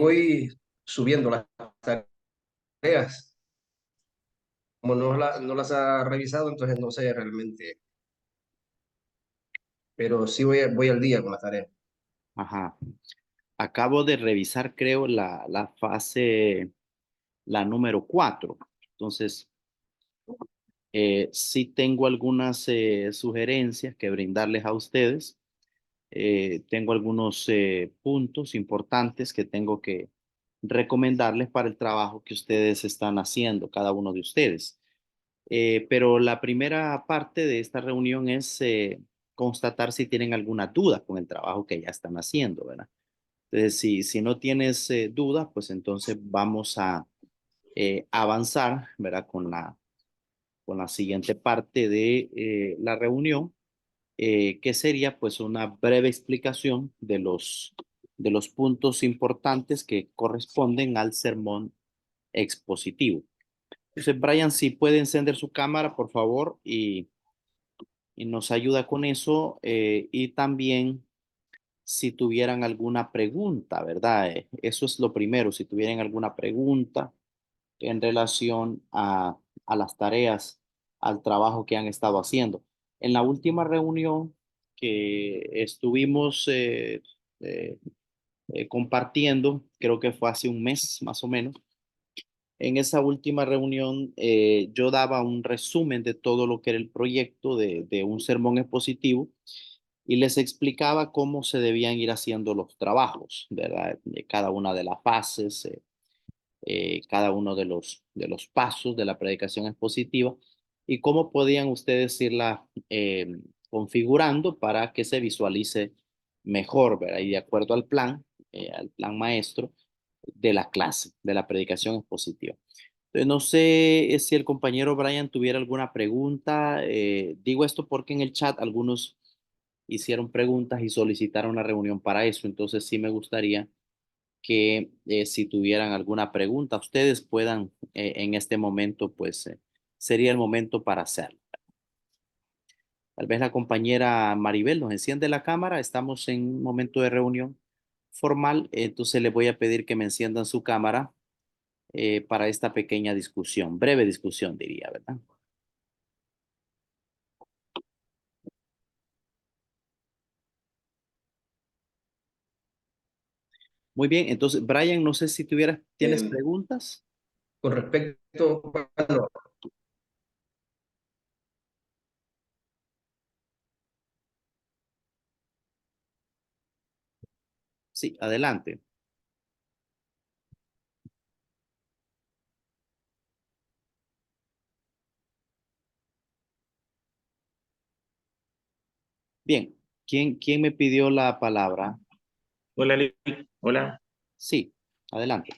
voy subiendo las tareas. Como no las ha revisado, entonces no sé realmente, pero sí voy al día con las tareas. Ajá. Acabo de revisar, creo, la fase, la número 4. Entonces, sí tengo algunas sugerencias que brindarles a ustedes. Tengo algunos puntos importantes que tengo que recomendarles para el trabajo que ustedes están haciendo, cada uno de ustedes. Pero la primera parte de esta reunión es constatar si tienen alguna duda con el trabajo que ya están haciendo, ¿verdad? Entonces, si no tienes dudas, pues entonces vamos a avanzar, ¿verdad? Con la siguiente parte de la reunión, que sería pues una breve explicación de los puntos importantes que corresponden al sermón expositivo. Entonces, Brian, si puede encender su cámara, por favor, y nos ayuda con eso. Y también si tuvieran alguna pregunta, ¿verdad? Eso es lo primero, si tuvieran alguna pregunta en relación a las tareas, al trabajo que han estado haciendo. En la última reunión que estuvimos eh, compartiendo, creo que fue hace un mes más o menos. En esa última reunión, yo daba un resumen de todo lo que era el proyecto de un sermón expositivo y les explicaba cómo se debían ir haciendo los trabajos, ¿verdad? De cada una de las fases, cada uno de los pasos de la predicación expositiva y cómo podían ustedes irla configurando para que se visualice mejor, ¿verdad? Y de acuerdo al plan maestro de la clase, de la predicación expositiva. Entonces, no sé si el compañero Brian tuviera alguna pregunta. Digo esto porque en el chat algunos hicieron preguntas y solicitaron una reunión para eso. Entonces, sí me gustaría que si tuvieran alguna pregunta, ustedes puedan en este momento, pues sería el momento para hacerlo. Tal vez la compañera Maribel nos enciende la cámara. Estamos en un momento de reunión formal, entonces le voy a pedir que me enciendan su cámara para esta pequeña discusión, breve discusión diría, ¿verdad? Muy bien, entonces Brian, no sé si tienes Eh, preguntas. con respecto, bueno, Sí, adelante. Bien, ¿quién me pidió la palabra? Hola, Lick. Hola. Sí, adelante.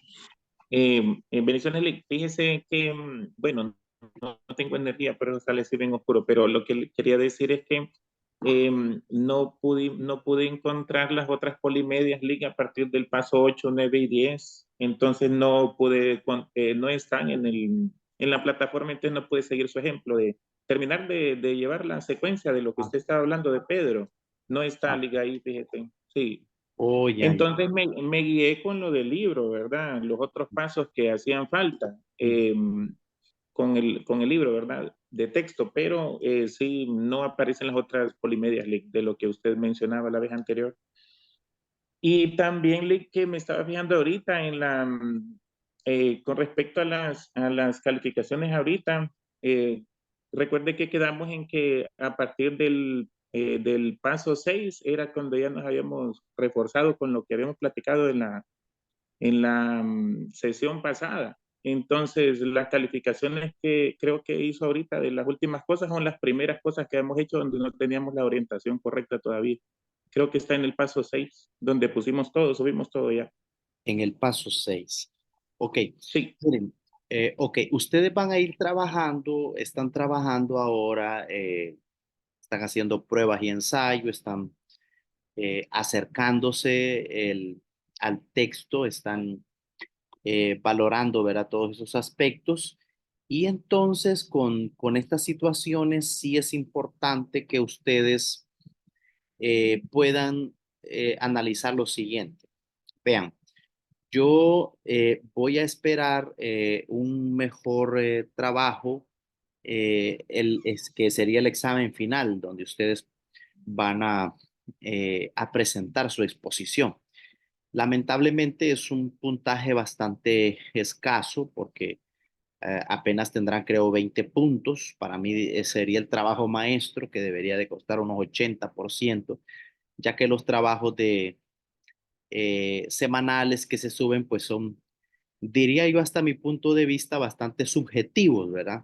Bendiciones, Lick. Fíjese que, bueno, no tengo energía, pero sale así bien oscuro, pero lo que le quería decir es que no pude encontrar las otras polimedias, Lick, a partir del paso 8, 9 y 10. Entonces no están en la plataforma, entonces no pude seguir su ejemplo de terminar de llevar la secuencia de lo que Ah, usted estaba hablando de Pedro. No está, ah, Lick, ahí, fíjese. Sí. oh, ya, ya. Entonces me guié con lo del libro, ¿verdad? Los otros pasos que hacían falta Mm. con el libro, ¿verdad? De texto, pero sí, no aparecen las otras polimedias Lick, de lo que usted mencionaba la vez anterior. Y también Lick, que me estaba fijando ahorita con respecto a las calificaciones ahorita, recuerde que quedamos en que a partir del paso 6 era cuando ya nos habíamos reforzado con lo que habíamos platicado en la sesión pasada. Entonces, las calificaciones que creo que hizo ahorita de las últimas cosas son las primeras cosas que hemos hecho donde no teníamos la orientación correcta todavía. Creo que está en el paso 6 donde pusimos todo, subimos todo ya. En el paso 6. Ok, Sí, miren, ok, ustedes van a ir trabajando, están trabajando ahora, están haciendo pruebas y ensayos, están acercándose al texto, están valorando, ¿verdad? Todos esos aspectos. Y entonces con estas situaciones sí es importante que ustedes puedan analizar lo siguiente. Vean, Yo voy a esperar un mejor trabajo, que sería el examen final, donde ustedes van a presentar su exposición. Lamentablemente es un puntaje bastante escaso porque apenas tendrán, creo, 20 puntos. Para mí sería el trabajo maestro que debería de costar unos 80%, ya que los trabajos de semanales que se suben, pues son, diría yo, hasta mi punto de vista, bastante subjetivos, ¿verdad?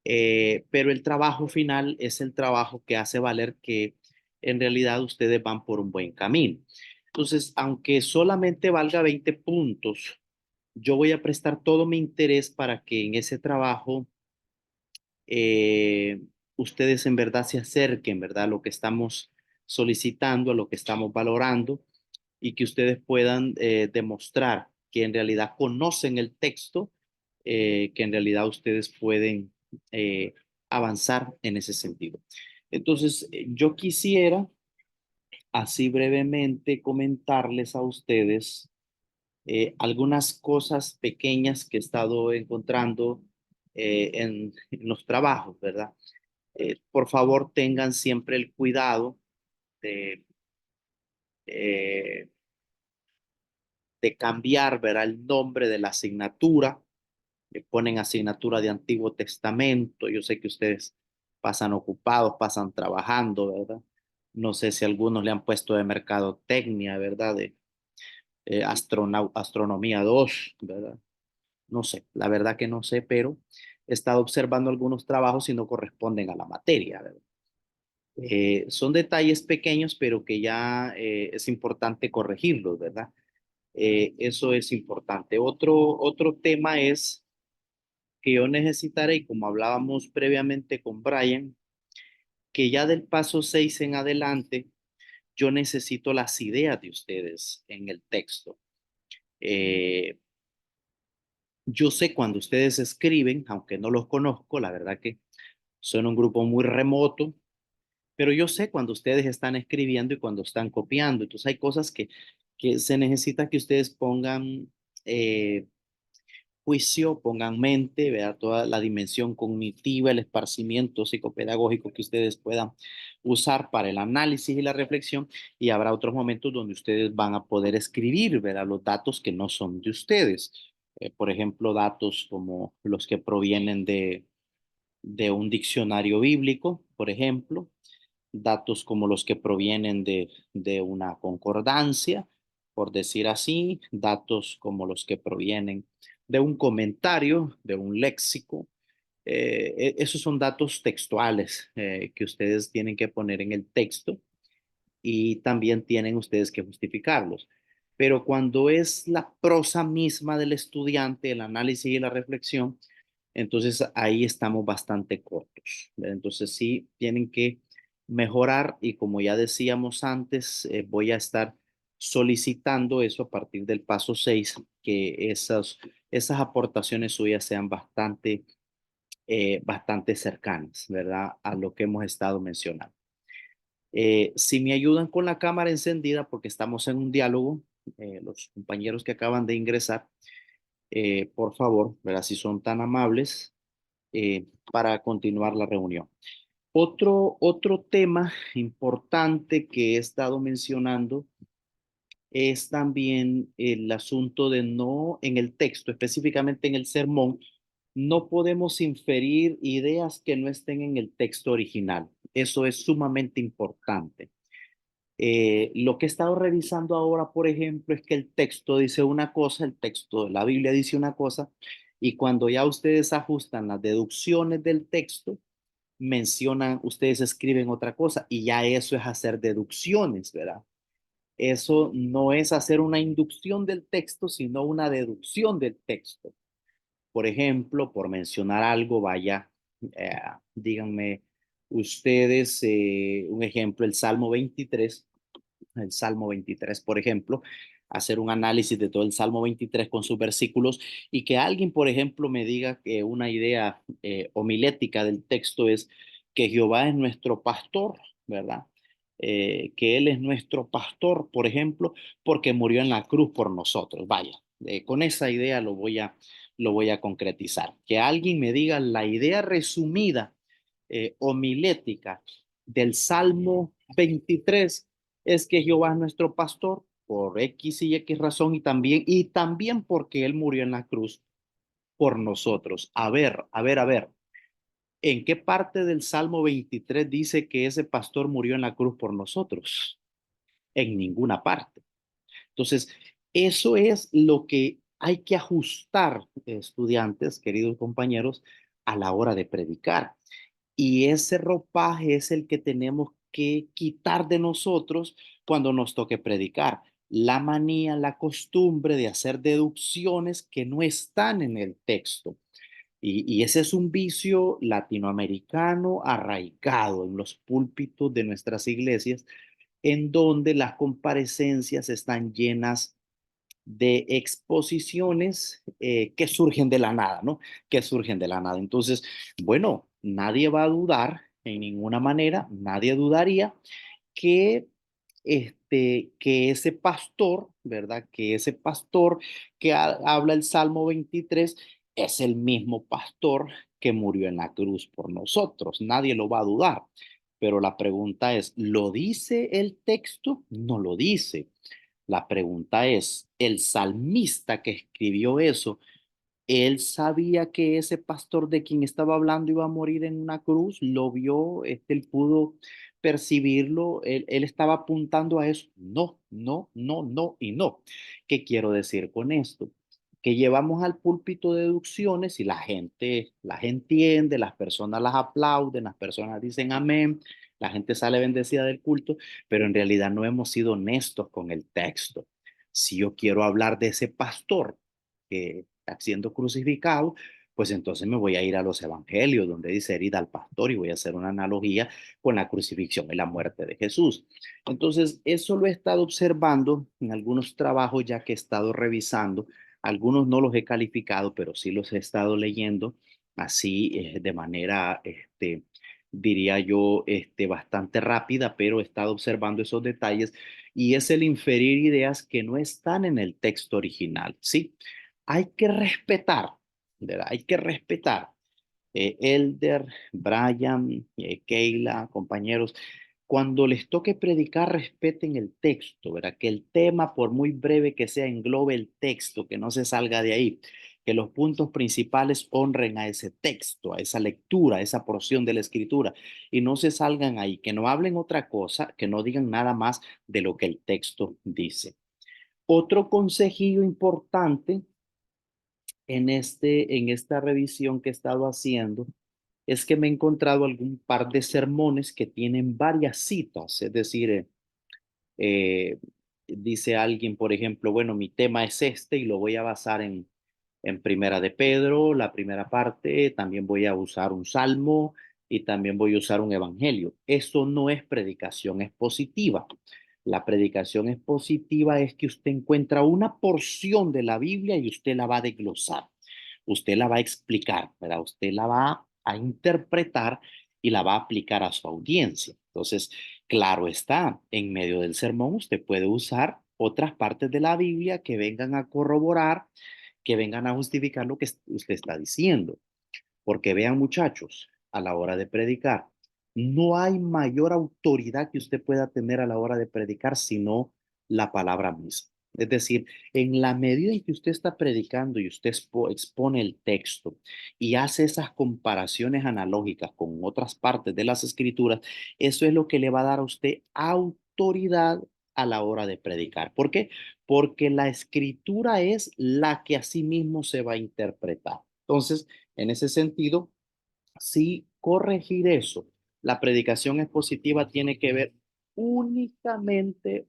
Pero el trabajo final es el trabajo que hace valer que en realidad ustedes van por un buen camino. Entonces, aunque solamente valga 20 puntos, yo voy a prestar todo mi interés para que en ese trabajo eh, ustedes en verdad se acerquen, ¿verdad? A lo que estamos solicitando, a lo que estamos valorando y que ustedes puedan demostrar que en realidad conocen el texto, que en realidad ustedes pueden avanzar en ese sentido. Entonces, yo quisiera así brevemente comentarles a ustedes algunas cosas pequeñas que he estado encontrando en los trabajos, ¿verdad? Por favor, tengan siempre el cuidado de, eh, de cambiar, ¿verdad? El nombre de la asignatura. Le ponen asignatura de Antiguo Testamento. Yo sé que ustedes pasan ocupados, pasan trabajando, ¿verdad? No sé si algunos le han puesto de mercadotecnia, ¿verdad? De astronomía 2, ¿verdad? No sé, la verdad que no sé, pero he estado observando algunos trabajos y no corresponden a la materia, ¿verdad? Son detalles pequeños, pero que ya es importante corregirlos, ¿verdad? Eso es importante. Otro tema es que yo necesitaré, y como hablábamos previamente con Brian, que ya del paso 6 en adelante, yo necesito las ideas de ustedes en el texto. Eh, yo sé cuando ustedes escriben, aunque no los conozco, la verdad que son un grupo muy remoto, pero yo sé cuando ustedes están escribiendo y cuando están copiando. Entonces hay cosas que se necesita que ustedes pongan juicio, pongan mente, vea toda la dimensión cognitiva, el esparcimiento psicopedagógico que ustedes puedan usar para el análisis y la reflexión, y habrá otros momentos donde ustedes van a poder escribir, ¿verdad? Los datos que no son de ustedes. Por ejemplo, datos como los que provienen de un diccionario bíblico, por ejemplo, datos como los que provienen de una concordancia, por decir así, datos como los que provienen de un comentario, de un léxico. Esos son datos textuales que ustedes tienen que poner en el texto y también tienen ustedes que justificarlos. Pero cuando es la prosa misma del estudiante, el análisis y la reflexión, entonces ahí estamos bastante cortos. Entonces sí tienen que mejorar y como ya decíamos antes, voy a estar solicitando eso a partir del paso 6, que esas aportaciones suyas sean bastante cercanas, ¿verdad? A lo que hemos estado mencionando. Si me ayudan con la cámara encendida, porque estamos en un diálogo, los compañeros que acaban de ingresar, por favor, ¿verdad? Si son tan amables, para continuar la reunión. Otro tema importante que he estado mencionando es también el asunto de no, en el texto, específicamente en el sermón, no podemos inferir ideas que no estén en el texto original. Eso es sumamente importante. Lo que he estado revisando ahora, por ejemplo, es que el texto dice una cosa, el texto de la Biblia dice una cosa, y cuando ya ustedes ajustan las deducciones del texto, mencionan, ustedes escriben otra cosa, y ya eso es hacer deducciones, ¿verdad? Eso no es hacer una inducción del texto, sino una deducción del texto. Por ejemplo, por mencionar algo, vaya, eh, díganme ustedes un ejemplo, el Salmo 23, por ejemplo, hacer un análisis de todo el Salmo 23 con sus versículos y que alguien, por ejemplo, me diga que una idea homilética del texto es que Jehová es nuestro pastor, ¿verdad? que Él es nuestro pastor, por ejemplo, porque murió en la cruz por nosotros. Vaya, con esa idea lo voy a concretizar. Que alguien me diga la idea resumida, homilética del Salmo 23 es que Jehová es nuestro pastor por X y X razón y también porque Él murió en la cruz por nosotros. A ver. ¿En qué parte del Salmo 23 dice que ese pastor murió en la cruz por nosotros? En ninguna parte. Entonces, eso es lo que hay que ajustar, estudiantes, queridos compañeros, a la hora de predicar. Y ese ropaje es el que tenemos que quitar de nosotros cuando nos toque predicar. La manía, la costumbre de hacer deducciones que no están en el texto. Y ese es un vicio latinoamericano arraigado en los púlpitos de nuestras iglesias, en donde las comparecencias están llenas de exposiciones que surgen de la nada, ¿no? Que surgen de la nada. Entonces, bueno, nadie va a dudar en ninguna manera, nadie dudaría que que ese pastor, ¿verdad? Que ese pastor que habla el Salmo 23 es el mismo pastor que murió en la cruz por nosotros. Nadie lo va a dudar. Pero la pregunta es, ¿lo dice el texto? No lo dice. La pregunta es, ¿el salmista que escribió eso, él sabía que ese pastor de quien estaba hablando iba a morir en una cruz? ¿Lo vio? Él pudo percibirlo. Él estaba apuntando a eso. No, no, no, no y no. ¿Qué quiero decir con esto? Que llevamos al púlpito deducciones y las entiende, las personas las aplauden, las personas dicen amén, la gente sale bendecida del culto, pero en realidad no hemos sido honestos con el texto. Si yo quiero hablar de ese pastor que está siendo crucificado, pues entonces me voy a ir a los evangelios donde dice herida al pastor y voy a hacer una analogía con la crucifixión y la muerte de Jesús. Entonces, eso lo he estado observando en algunos trabajos ya que he estado revisando. Algunos no los he calificado, pero sí los he estado leyendo así de manera, diría yo, bastante rápida, pero he estado observando esos detalles y es el inferir ideas que no están en el texto original, ¿sí? Hay que respetar, ¿verdad? Hay que respetar. Elder, Brian, Keila, compañeros, cuando les toque predicar, respeten el texto, ¿verdad? Que el tema, por muy breve que sea, englobe el texto, que no se salga de ahí, que los puntos principales honren a ese texto, a esa lectura, a esa porción de la escritura, y no se salgan ahí, que no hablen otra cosa, que no digan nada más de lo que el texto dice. Otro consejillo importante en esta revisión que he estado haciendo es que me he encontrado algún par de sermones que tienen varias citas, es decir, eh, dice alguien, por ejemplo, bueno, mi tema es este y lo voy a basar en Primera de Pedro, la primera parte, también voy a usar un salmo y también voy a usar un evangelio. Eso no es predicación expositiva. La predicación expositiva es que usted encuentra una porción de la Biblia y usted la va a desglosar, usted la va a explicar, ¿verdad? Usted la va a interpretar y la va a aplicar a su audiencia. Entonces, claro está, en medio del sermón usted puede usar otras partes de la Biblia que vengan a corroborar, que vengan a justificar lo que usted está diciendo. Porque vean, muchachos, a la hora de predicar, no hay mayor autoridad que usted pueda tener a la hora de predicar sino la palabra misma. Es decir, en la medida en que usted está predicando y usted expone el texto y hace esas comparaciones analógicas con otras partes de las escrituras, eso es lo que le va a dar a usted autoridad a la hora de predicar. ¿Por qué? Porque la escritura es la que a sí mismo se va a interpretar. Entonces, en ese sentido, sí corregir eso. La predicación expositiva tiene que ver únicamente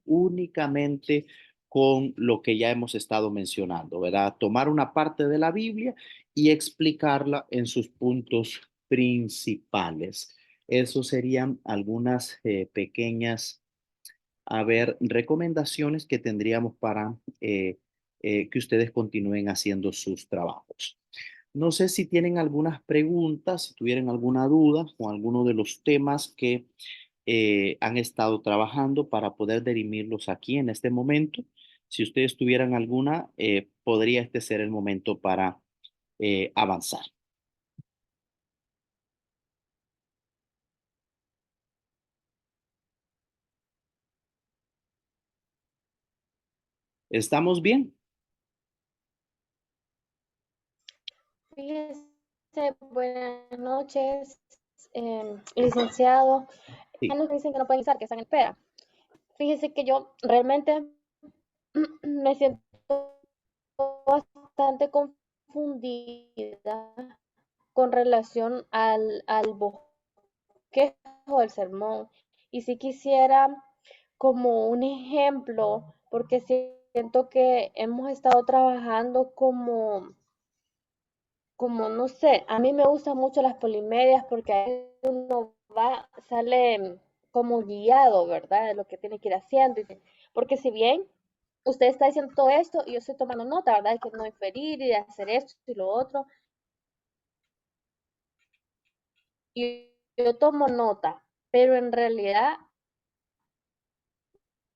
con lo que ya hemos estado mencionando, ¿verdad? Tomar una parte de la Biblia y explicarla en sus puntos principales. Eso serían algunas pequeñas, a ver, recomendaciones que tendríamos para que ustedes continúen haciendo sus trabajos. No sé si tienen algunas preguntas, si tuvieran alguna duda con alguno de los temas que han estado trabajando para poder dirimirlos aquí en este momento. Si ustedes tuvieran alguna, podría este ser el momento para avanzar. ¿Estamos bien? Fíjese, buenas noches, licenciado. Ya Sí. nos dicen que no pueden usar, que están en espera. Fíjese que yo realmente me siento bastante confundida con relación al bosquejo del sermón. Y si quisiera como un ejemplo, porque siento que hemos estado trabajando como no sé, a mí me gustan mucho las polimedias porque ahí uno va, sale como guiado, ¿verdad? De lo que tiene que ir haciendo. Porque si bien usted está diciendo todo esto y yo estoy tomando nota, ¿verdad? De que no inferir y de hacer esto y lo otro, y yo tomo nota, pero en realidad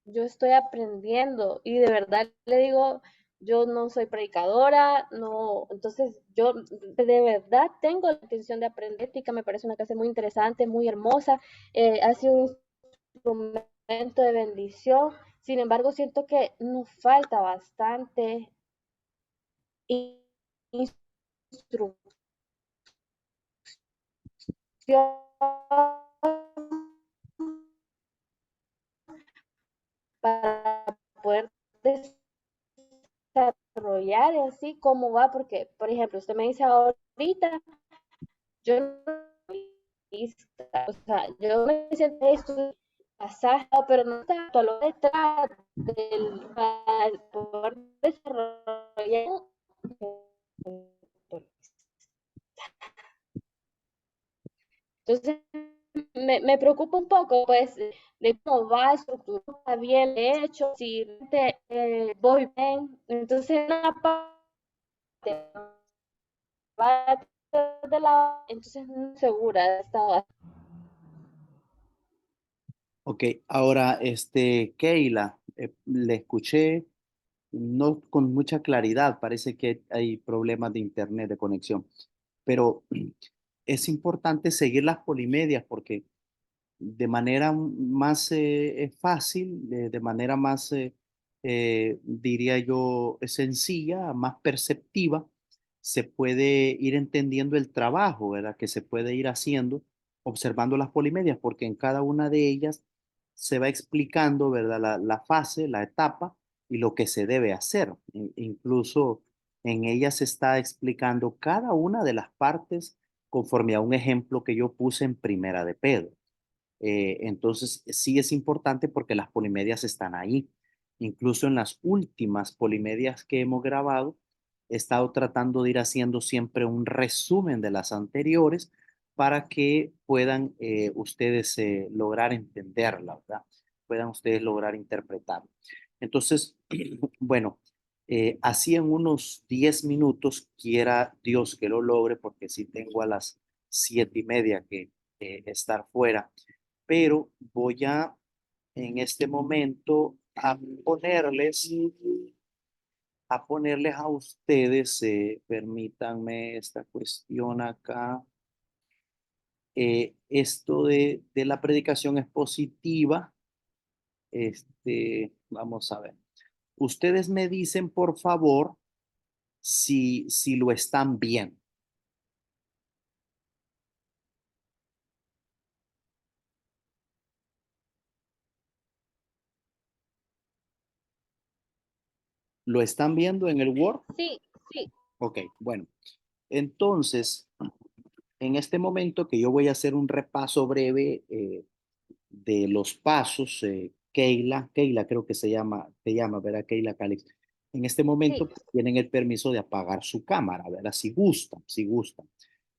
yo estoy aprendiendo y de verdad le digo, yo no soy predicadora, no, entonces yo de verdad tengo la intención de aprender ética, me parece una clase muy interesante, muy hermosa, ha sido un instrumento de bendición, sin embargo siento que nos falta bastante instrucción para poder desarrollar y así cómo va, porque, por ejemplo, usted me dice ahorita, yo no lista, o sea, yo me siento esto pasaje, pero no tanto a lo detrás del para poder desarrollar. Entonces, me preocupa un poco, pues, de cómo va estructurado, está bien hecho, si voy bien. Entonces, una parte va de la, entonces no segura de esta. Ok, ahora, Keila, le escuché no con mucha claridad, parece que hay problemas de internet, de conexión, pero es importante seguir las polimedias porque de manera más fácil, de manera más, diría yo, sencilla, más perceptiva, se puede ir entendiendo el trabajo, ¿verdad? Que se puede ir haciendo observando las polimedias, porque en cada una de ellas se va explicando, ¿verdad? La fase, la etapa y lo que se debe hacer. Incluso en ellas se está explicando cada una de las partes conforme a un ejemplo que yo puse en Primera de Pedro. Entonces, sí es importante porque las polimedias están ahí. Incluso en las últimas polimedias que hemos grabado, he estado tratando de ir haciendo siempre un resumen de las anteriores para que puedan ustedes lograr entenderla, ¿verdad? Puedan ustedes lograr interpretarla. Entonces, bueno, así en unos 10 minutos, quiera Dios que lo logre, porque si tengo a las 7:30 que estar fuera, pero voy a en este momento a ponerles a ustedes, permítanme esta cuestión acá. Esto de la predicación expositiva, vamos a ver. Ustedes me dicen, por favor, si lo están viendo. ¿Lo están viendo en el Word? Sí, sí, Ok, bueno. Entonces, en este momento que yo voy a hacer un repaso breve de los pasos, Keila creo que te llama, ¿verdad? Keila Calix. En este sí, momento pues, tienen el permiso de apagar su cámara, ¿verdad? Si gustan, si gustan.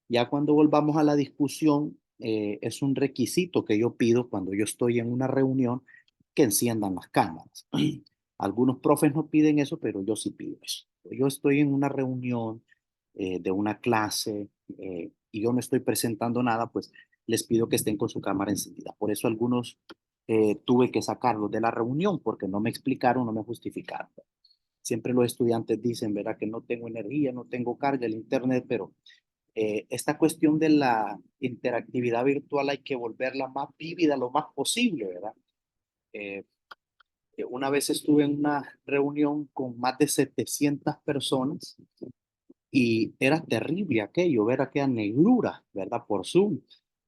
Ya cuando volvamos a la discusión, es un requisito que yo pido cuando yo estoy en una reunión que enciendan las cámaras. Algunos profes no piden eso, pero yo sí pido eso. Yo estoy en una reunión de una clase y yo no estoy presentando nada, pues les pido que estén con su cámara encendida. Por eso algunos tuve que sacarlos de la reunión porque no me explicaron, no me justificaron. Siempre los estudiantes dicen, ¿verdad? Que no tengo energía, no tengo carga, el internet, pero esta cuestión de la interactividad virtual hay que volverla más vívida lo más posible, ¿verdad? Eh, una vez estuve en una reunión con más de 700 personas y era terrible aquello, ver aquella negrura, ¿verdad? Por Zoom.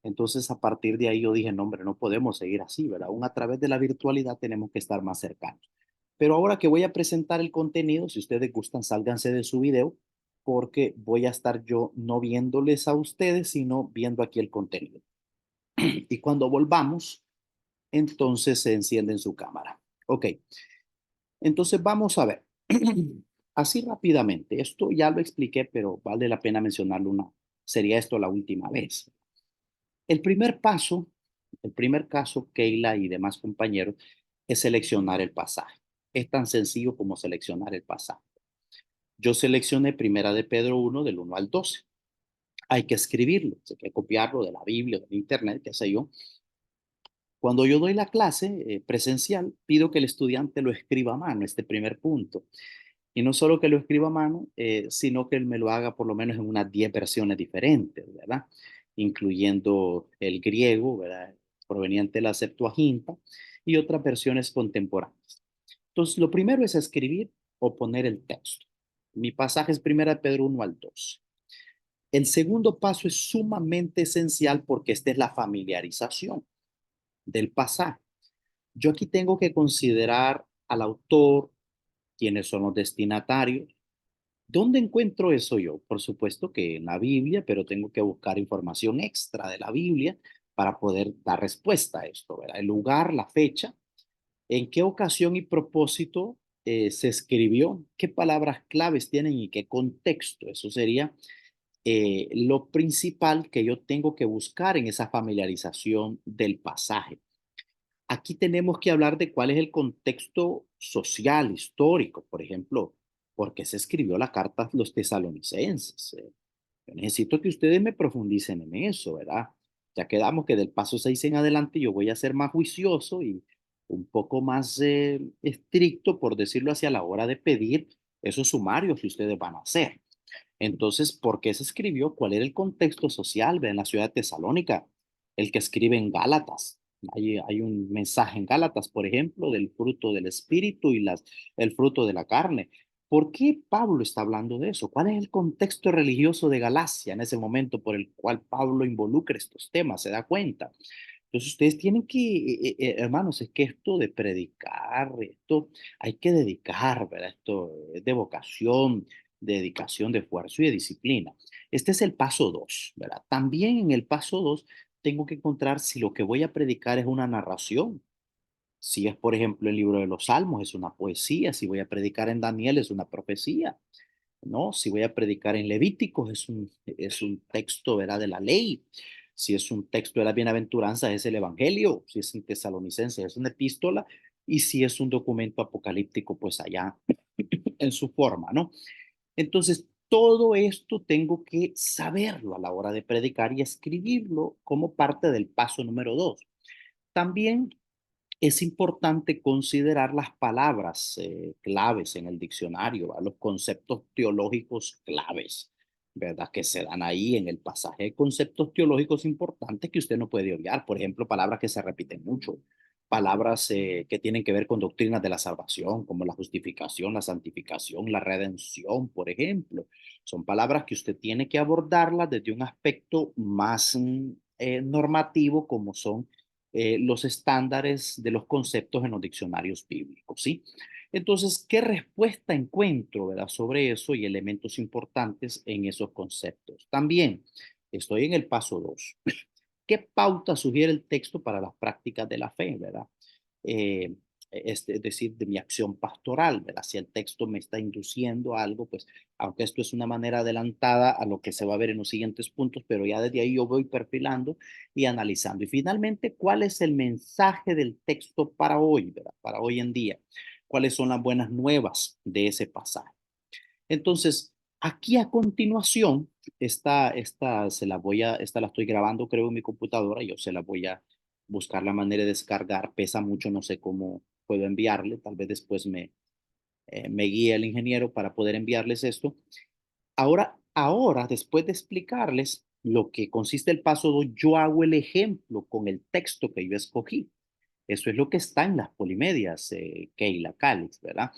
Entonces, a partir de ahí yo dije, no, hombre, no podemos seguir así, ¿verdad? Aún a través de la virtualidad tenemos que estar más cercanos. Pero ahora que voy a presentar el contenido, si ustedes gustan, sálganse de su video, porque voy a estar yo no viéndoles a ustedes, sino viendo aquí el contenido. Y cuando volvamos, entonces se encienden su cámara. Ok, entonces vamos a ver. Así rápidamente, esto ya lo expliqué, pero vale la pena mencionarlo una. Sería esto la última vez. El primer paso, el primer caso, Keila y demás compañeros, es seleccionar el pasaje. Es tan sencillo como seleccionar el pasaje. Yo seleccioné Primera de Pedro 1, del 1 al 12. Hay que escribirlo, hay que copiarlo de la Biblia, del internet, qué sé yo. Cuando yo doy la clase presencial, pido que el estudiante lo escriba a mano, este primer punto. Y no solo que lo escriba a mano, sino que él me lo haga por lo menos en unas 10 versiones diferentes, ¿verdad? Incluyendo el griego, ¿verdad? Proveniente de la Septuaginta y otras versiones contemporáneas. Entonces, lo primero es escribir o poner el texto. Mi pasaje es Primera de Pedro 1 al 2. El segundo paso es sumamente esencial porque esta es la familiarización del pasaje. Yo aquí tengo que considerar al autor, quiénes son los destinatarios. ¿Dónde encuentro eso yo? Por supuesto que en la Biblia, pero tengo que buscar información extra de la Biblia para poder dar respuesta a esto, ¿verdad? El lugar, la fecha, en qué ocasión y propósito se escribió, qué palabras claves tienen y qué contexto. Eso sería lo principal que yo tengo que buscar en esa familiarización del pasaje. Aquí tenemos que hablar de cuál es el contexto social, histórico, por ejemplo, por qué se escribió la carta a los tesalonicenses. Yo necesito que ustedes me profundicen en eso, ¿verdad? Ya quedamos que del paso 6 en adelante yo voy a ser más juicioso y un poco más estricto, por decirlo así, a la hora de pedir esos sumarios que ustedes van a hacer. Entonces, ¿por qué se escribió? ¿Cuál era el contexto social en la ciudad de Tesalónica? El que escribe en Gálatas. Hay un mensaje en Gálatas, por ejemplo, del fruto del espíritu y el fruto de la carne. ¿Por qué Pablo está hablando de eso? ¿Cuál es el contexto religioso de Galacia en ese momento por el cual Pablo involucra estos temas? ¿Se da cuenta? Entonces ustedes tienen que, hermanos, es que esto de predicar, esto hay que dedicar, ¿verdad? Esto es de vocación, de dedicación, de esfuerzo y de disciplina. Este es el paso 2, ¿verdad? También en el paso 2 tengo que encontrar si lo que voy a predicar es una narración. Si es, por ejemplo, el libro de los Salmos, es una poesía. Si voy a predicar en Daniel, es una profecía. ¿No? Si voy a predicar en Levíticos, es un texto, ¿verdad? De la ley. Si es un texto de la bienaventuranza, es el Evangelio. Si es en Tesalonicense, es una epístola. Y si es un documento apocalíptico, pues allá en su forma, ¿no? Entonces, todo esto tengo que saberlo a la hora de predicar y escribirlo como parte del paso número 2. También es importante considerar las palabras claves en el diccionario, ¿verdad? Los conceptos teológicos claves, ¿verdad? Que se dan ahí en el pasaje. Hay conceptos teológicos importantes que usted no puede obviar. Por ejemplo, palabras que se repiten mucho, palabras que tienen que ver con doctrinas de la salvación, como la justificación, la santificación, la redención, por ejemplo. Son palabras que usted tiene que abordarlas desde un aspecto más normativo, como son los estándares de los conceptos en los diccionarios bíblicos, ¿sí? Entonces, ¿qué respuesta encuentro, verdad, sobre eso y elementos importantes en esos conceptos? También estoy en el paso 2. ¿Qué pauta sugiere el texto para las prácticas de la fe, verdad? Eh, es decir, de mi acción pastoral, ¿verdad? Si el texto me está induciendo a algo, pues, aunque esto es una manera adelantada a lo que se va a ver en los siguientes puntos, pero ya desde ahí yo voy perfilando y analizando. Y finalmente, ¿cuál es el mensaje del texto para hoy, ¿verdad? Para hoy en día. ¿Cuáles son las buenas nuevas de ese pasaje? Entonces, Aquí a continuación, esta la estoy grabando, creo, en mi computadora. Yo se la voy a buscar la manera de descargar. Pesa mucho, no sé cómo puedo enviarle. Tal vez después me guíe el ingeniero para poder enviarles esto. Ahora, después de explicarles lo que consiste el paso 2, yo hago el ejemplo con el texto que yo escogí. Eso es lo que está en las polimedias, Keila Calix, ¿verdad?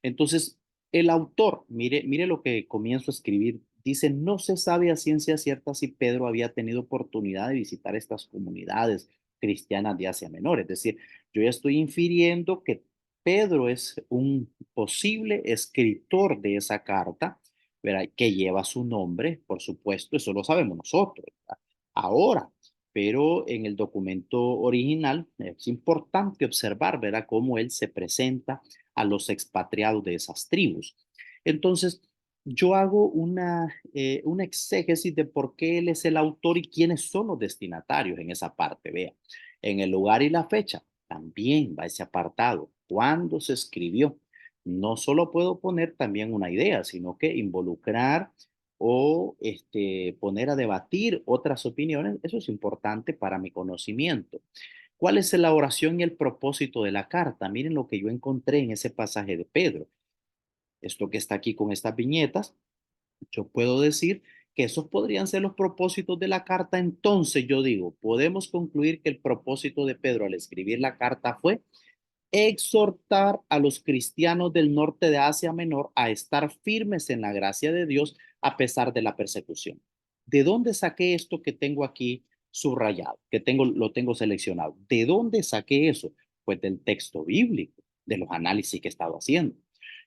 Entonces, el autor, mire lo que comienzo a escribir. Dice, no se sabe a ciencia cierta si Pedro había tenido oportunidad de visitar estas comunidades cristianas de Asia Menor. Es decir, yo ya estoy infiriendo que Pedro es un posible escritor de esa carta, ¿verdad? Que lleva su nombre, por supuesto, eso lo sabemos nosotros, ¿verdad? Ahora, pero en el documento original es importante observar, ¿verdad?, cómo él se presenta a los expatriados de esas tribus. Entonces, yo hago una exégesis de por qué él es el autor y quiénes son los destinatarios en esa parte. Vea, en el lugar y la fecha también va ese apartado. ¿Cuándo se escribió? No solo puedo poner también una idea, sino que involucrar o poner a debatir otras opiniones. Eso es importante para mi conocimiento. ¿Cuál es la oración y el propósito de la carta? Miren lo que yo encontré en ese pasaje de Pedro. Esto que está aquí con estas viñetas, yo puedo decir que esos podrían ser los propósitos de la carta. Entonces yo digo, podemos concluir que el propósito de Pedro al escribir la carta fue exhortar a los cristianos del norte de Asia Menor a estar firmes en la gracia de Dios a pesar de la persecución. ¿De dónde saqué esto que tengo aquí subrayado, lo tengo seleccionado? ¿De dónde saqué eso? Pues del texto bíblico, de los análisis que he estado haciendo.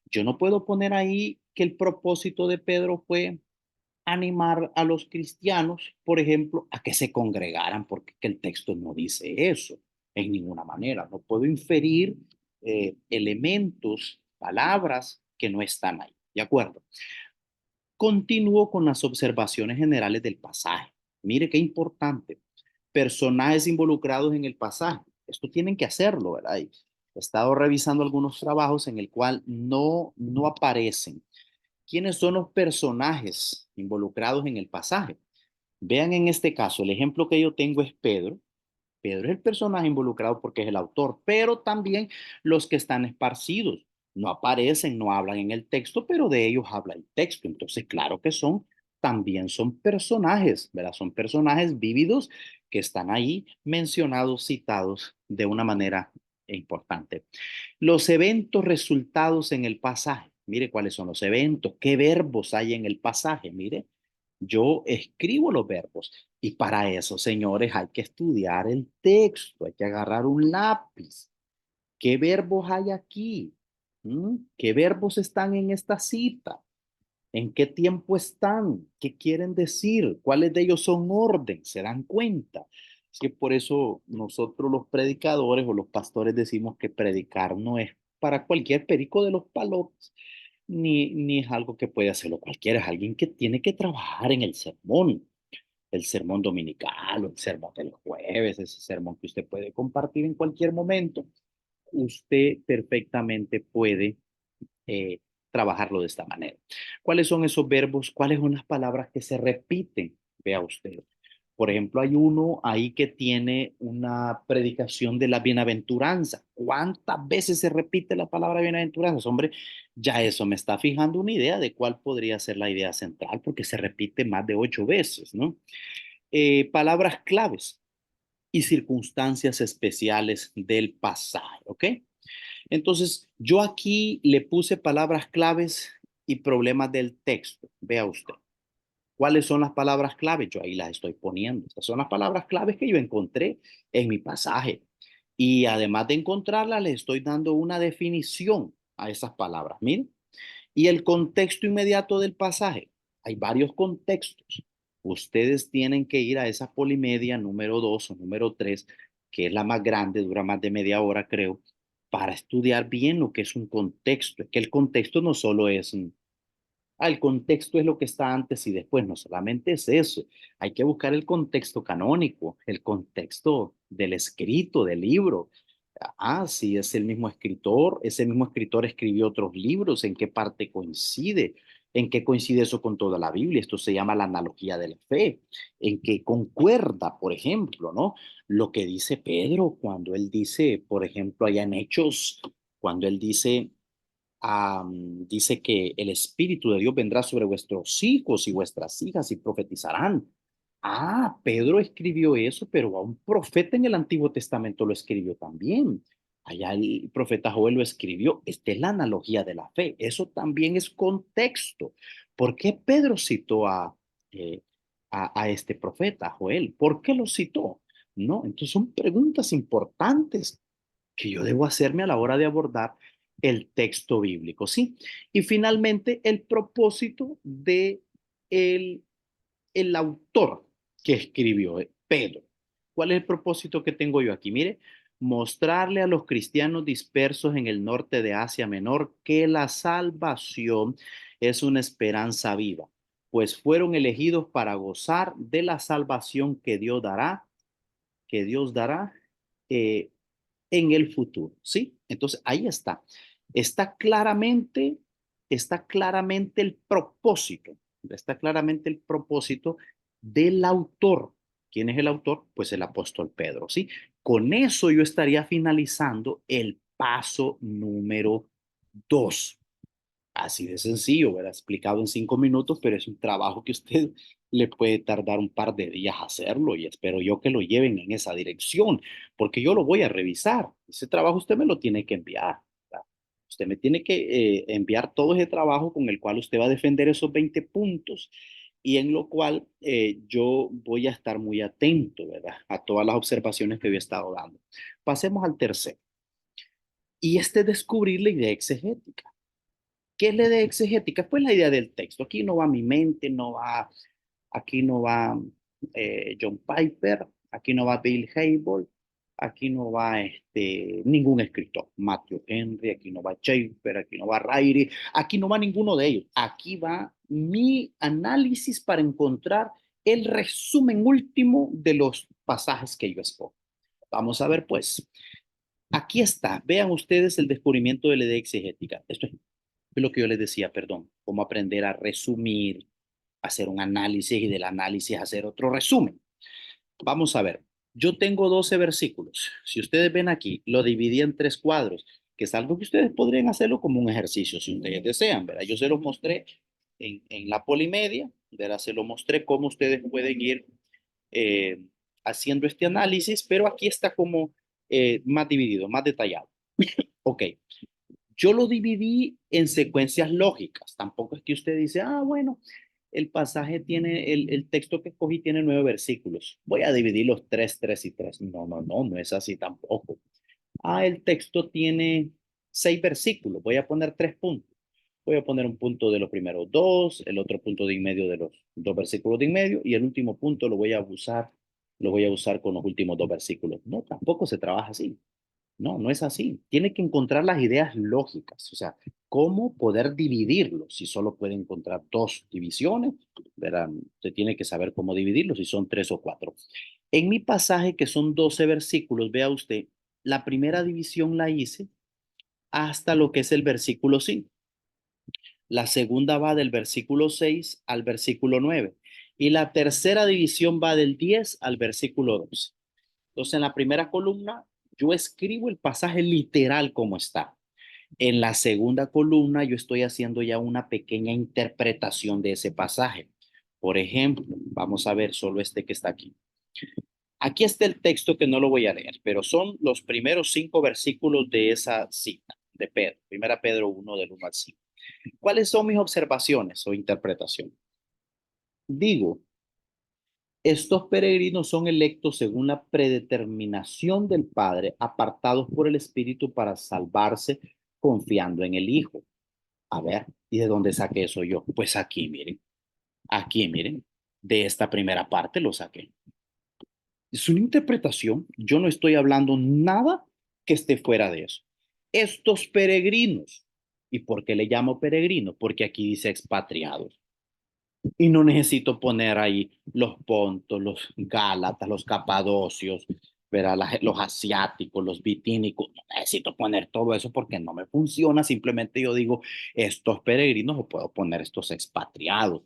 Yo no puedo poner ahí que el propósito de Pedro fue animar a los cristianos, por ejemplo, a que se congregaran, porque el texto no dice eso en ninguna manera. No puedo inferir elementos, palabras que no están ahí. ¿De acuerdo? Continúo con las observaciones generales del pasaje. Mire qué importante. Personajes involucrados en el pasaje. Esto tienen que hacerlo, ¿verdad? Y he estado revisando algunos trabajos en el cual no aparecen. ¿Quiénes son los personajes involucrados en el pasaje? Vean en este caso, el ejemplo que yo tengo es Pedro. Pedro es el personaje involucrado porque es el autor, pero también los que están esparcidos. No aparecen, no hablan en el texto, pero de ellos habla el texto. Entonces, claro que también son personajes, ¿verdad? Son personajes vívidos que están ahí mencionados, citados de una manera importante. Los eventos resultados en el pasaje. Mire cuáles son los eventos, qué verbos hay en el pasaje. Mire, yo escribo los verbos y para eso, señores, hay que estudiar el texto, hay que agarrar un lápiz. ¿Qué verbos hay aquí? ¿Qué verbos están en esta cita? ¿En qué tiempo están? ¿Qué quieren decir? ¿Cuáles de ellos son orden? ¿Se dan cuenta? Es que por eso nosotros los predicadores o los pastores decimos que predicar no es para cualquier perico de los palotes, ni es algo que puede hacerlo cualquiera, es alguien que tiene que trabajar en el sermón dominical o el sermón del jueves, ese sermón que usted puede compartir en cualquier momento. Usted perfectamente puede eh, trabajarlo de esta manera. ¿Cuáles son esos verbos? ¿Cuáles son las palabras que se repiten? Vea usted. Por ejemplo, hay uno ahí que tiene una predicación de la bienaventuranza. ¿Cuántas veces se repite la palabra bienaventuranza? Hombre, ya eso me está fijando una idea de cuál podría ser la idea central, porque se repite más de 8 veces, ¿no? Palabras claves y circunstancias especiales del pasaje, ¿ok? Entonces, yo aquí le puse palabras claves y problemas del texto. Vea usted. ¿Cuáles son las palabras claves? Yo ahí las estoy poniendo. Estas son las palabras claves que yo encontré en mi pasaje. Y además de encontrarlas, le estoy dando una definición a esas palabras. Miren. Y el contexto inmediato del pasaje. Hay varios contextos. Ustedes tienen que ir a esa polimedia número 2 o número 3, que es la más grande, dura más de media hora, creo, para estudiar bien lo que es un contexto. Es que el contexto no solo es el contexto es lo que está antes y después, no solamente es eso, hay que buscar el contexto canónico, el contexto del escrito, del libro. Si es el mismo escritor, ese mismo escritor escribió otros libros, en qué parte coincide. ¿En qué coincide eso con toda la Biblia? Esto se llama la analogía de la fe. En que concuerda, por ejemplo, ¿no? Lo que dice Pedro cuando él dice, por ejemplo, allá en Hechos, cuando él dice, dice que el Espíritu de Dios vendrá sobre vuestros hijos y vuestras hijas y profetizarán. Ah, Pedro escribió eso, pero a un profeta en el Antiguo Testamento lo escribió también. Allá el profeta Joel lo escribió. Esta es la analogía de la fe. Eso también es contexto. ¿Por qué Pedro citó eh, a este profeta, Joel? ¿Por qué lo citó? No, entonces son preguntas importantes que yo debo hacerme a la hora de abordar el texto bíblico, ¿sí? Y finalmente, el propósito de el, el autor que escribió, Pedro. ¿Cuál es el propósito que tengo yo aquí? Mire, mostrarle a los cristianos dispersos en el norte de Asia Menor que la salvación es una esperanza viva, pues fueron elegidos para gozar de la salvación que Dios dará eh, en el futuro, ¿sí? Entonces, ahí está. Está claramente, está claramente el propósito, está claramente el propósito del autor. ¿Quién es el autor? Pues el apóstol Pedro, ¿sí? Con eso yo estaría finalizando el paso número 2. Así de sencillo, ¿verdad? Explicado en 5 minutos, pero es un trabajo que usted le puede tardar un par de días hacerlo y espero yo que lo lleven en esa dirección, porque yo lo voy a revisar. Ese trabajo usted me lo tiene que enviar, ¿verdad? Usted me tiene que enviar todo ese trabajo con el cual usted va a defender esos 20 puntos y en lo cual yo voy a estar muy atento, ¿verdad? A todas las observaciones que yo he estado dando. Pasemos al tercero. Y este es descubrir la idea exegética. ¿Qué es la idea exegética? Pues la idea del texto. Aquí no va mi mente, aquí no va John Piper, aquí no va Bill Hybel, aquí no va ningún escritor, Matthew Henry, aquí no va Schaeffer, aquí no va Ryrie, aquí no va ninguno de ellos. Aquí va mi análisis para encontrar el resumen último de los pasajes que yo escojo. Vamos a ver pues. Aquí está. Vean ustedes el descubrimiento de la idea exegética. Esto es lo que yo les decía, perdón, cómo aprender a resumir, hacer un análisis y del análisis hacer otro resumen. Vamos a ver, yo tengo 12 versículos. Si ustedes ven aquí, lo dividí en 3 cuadros, que es algo que ustedes podrían hacerlo como un ejercicio si ustedes desean, ¿verdad? Yo se los mostré en la polimedia, ¿verdad? Se lo mostré cómo ustedes pueden ir eh, haciendo este análisis, pero aquí está como más dividido, más detallado. Ok, yo lo dividí en secuencias lógicas. Tampoco es que usted dice, ah, bueno, el pasaje tiene, el texto que escogí tiene 9 versículos. Voy a dividir los 3, 3 y 3. No, no, no, no es así tampoco. Ah, el texto tiene 6 versículos. Voy a poner 3 puntos. Voy a poner un punto de los primeros 2, el otro punto de en medio de los 2 versículos de en medio y el último punto lo voy a usar con los últimos 2 versículos. No, tampoco se trabaja así. No, no es así. Tiene que encontrar las ideas lógicas, o sea, cómo poder dividirlo. Si solo puede encontrar 2 divisiones, verán, usted tiene que saber cómo dividirlo, si son 3 o 4. En mi pasaje, que son 12 versículos, vea usted, la primera división la hice hasta lo que es el versículo 5. La segunda va del versículo 6 al versículo 9. Y la tercera división va del 10 al versículo 12. Entonces, en la primera columna, yo escribo el pasaje literal como está. En la segunda columna, yo estoy haciendo ya una pequeña interpretación de ese pasaje. Por ejemplo, vamos a ver solo este que está aquí. Aquí está el texto que no lo voy a leer, pero son los primeros 5 versículos de esa cita de Pedro. Primera Pedro 1 del 1 al 5. ¿Cuáles son mis observaciones o interpretación? Digo, estos peregrinos son electos según la predeterminación del Padre, apartados por el Espíritu para salvarse confiando en el Hijo. A ver, ¿y de dónde saqué eso yo? Pues aquí miren, de esta primera parte lo saqué. Es una interpretación, yo no estoy hablando nada que esté fuera de eso. Estos peregrinos, ¿y por qué le llamo peregrino? Porque aquí dice expatriados. Y no necesito poner ahí los pontos, los gálatas, los capadocios, ¿verdad? Los asiáticos, los bitínicos, no necesito poner todo eso porque no me funciona, simplemente yo digo estos peregrinos o puedo poner estos expatriados.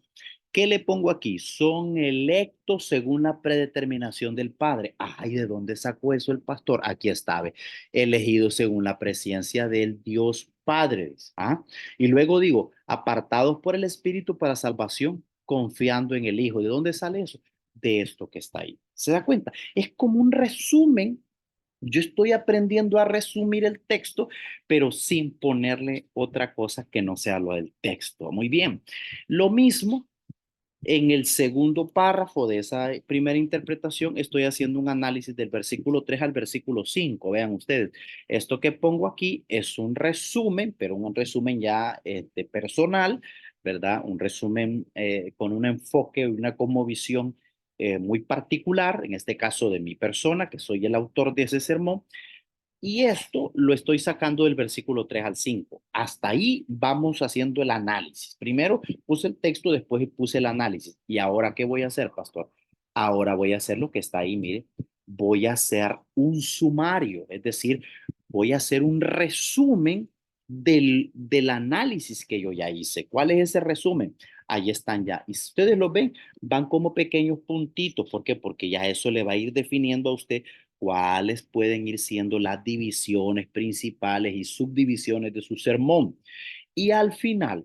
¿Qué le pongo aquí? Son electos según la predeterminación del Padre. Ay, ¿de dónde sacó eso el pastor? Aquí está, ve. Elegidos según la presencia del Dios Padre. ¿Ah? Y luego digo, apartados por el Espíritu para salvación, confiando en el Hijo. ¿De dónde sale eso? De esto que está ahí. ¿Se da cuenta? Es como un resumen. Yo estoy aprendiendo a resumir el texto, pero sin ponerle otra cosa que no sea lo del texto. Muy bien. Lo mismo en el segundo párrafo de esa primera interpretación, estoy haciendo un análisis del versículo 3 al versículo 5. Vean ustedes, esto que pongo aquí es un resumen, pero un resumen ya personal, ¿verdad? Un resumen con un enfoque, una cosmovisión muy particular, en este caso de mi persona, que soy el autor de ese sermón, y esto lo estoy sacando del versículo 3 al 5. Hasta ahí vamos haciendo el análisis. Primero puse el texto, después puse el análisis. ¿Y ahora qué voy a hacer, pastor? Ahora voy a hacer lo que está ahí, mire. Voy a hacer un sumario, es decir, voy a hacer un resumen del análisis que yo ya hice. ¿Cuál es ese resumen? Ahí están ya. Y si ustedes lo ven, van como pequeños puntitos. ¿Por qué? Porque ya eso le va a ir definiendo a usted cuáles pueden ir siendo las divisiones principales y subdivisiones de su sermón. Y al final,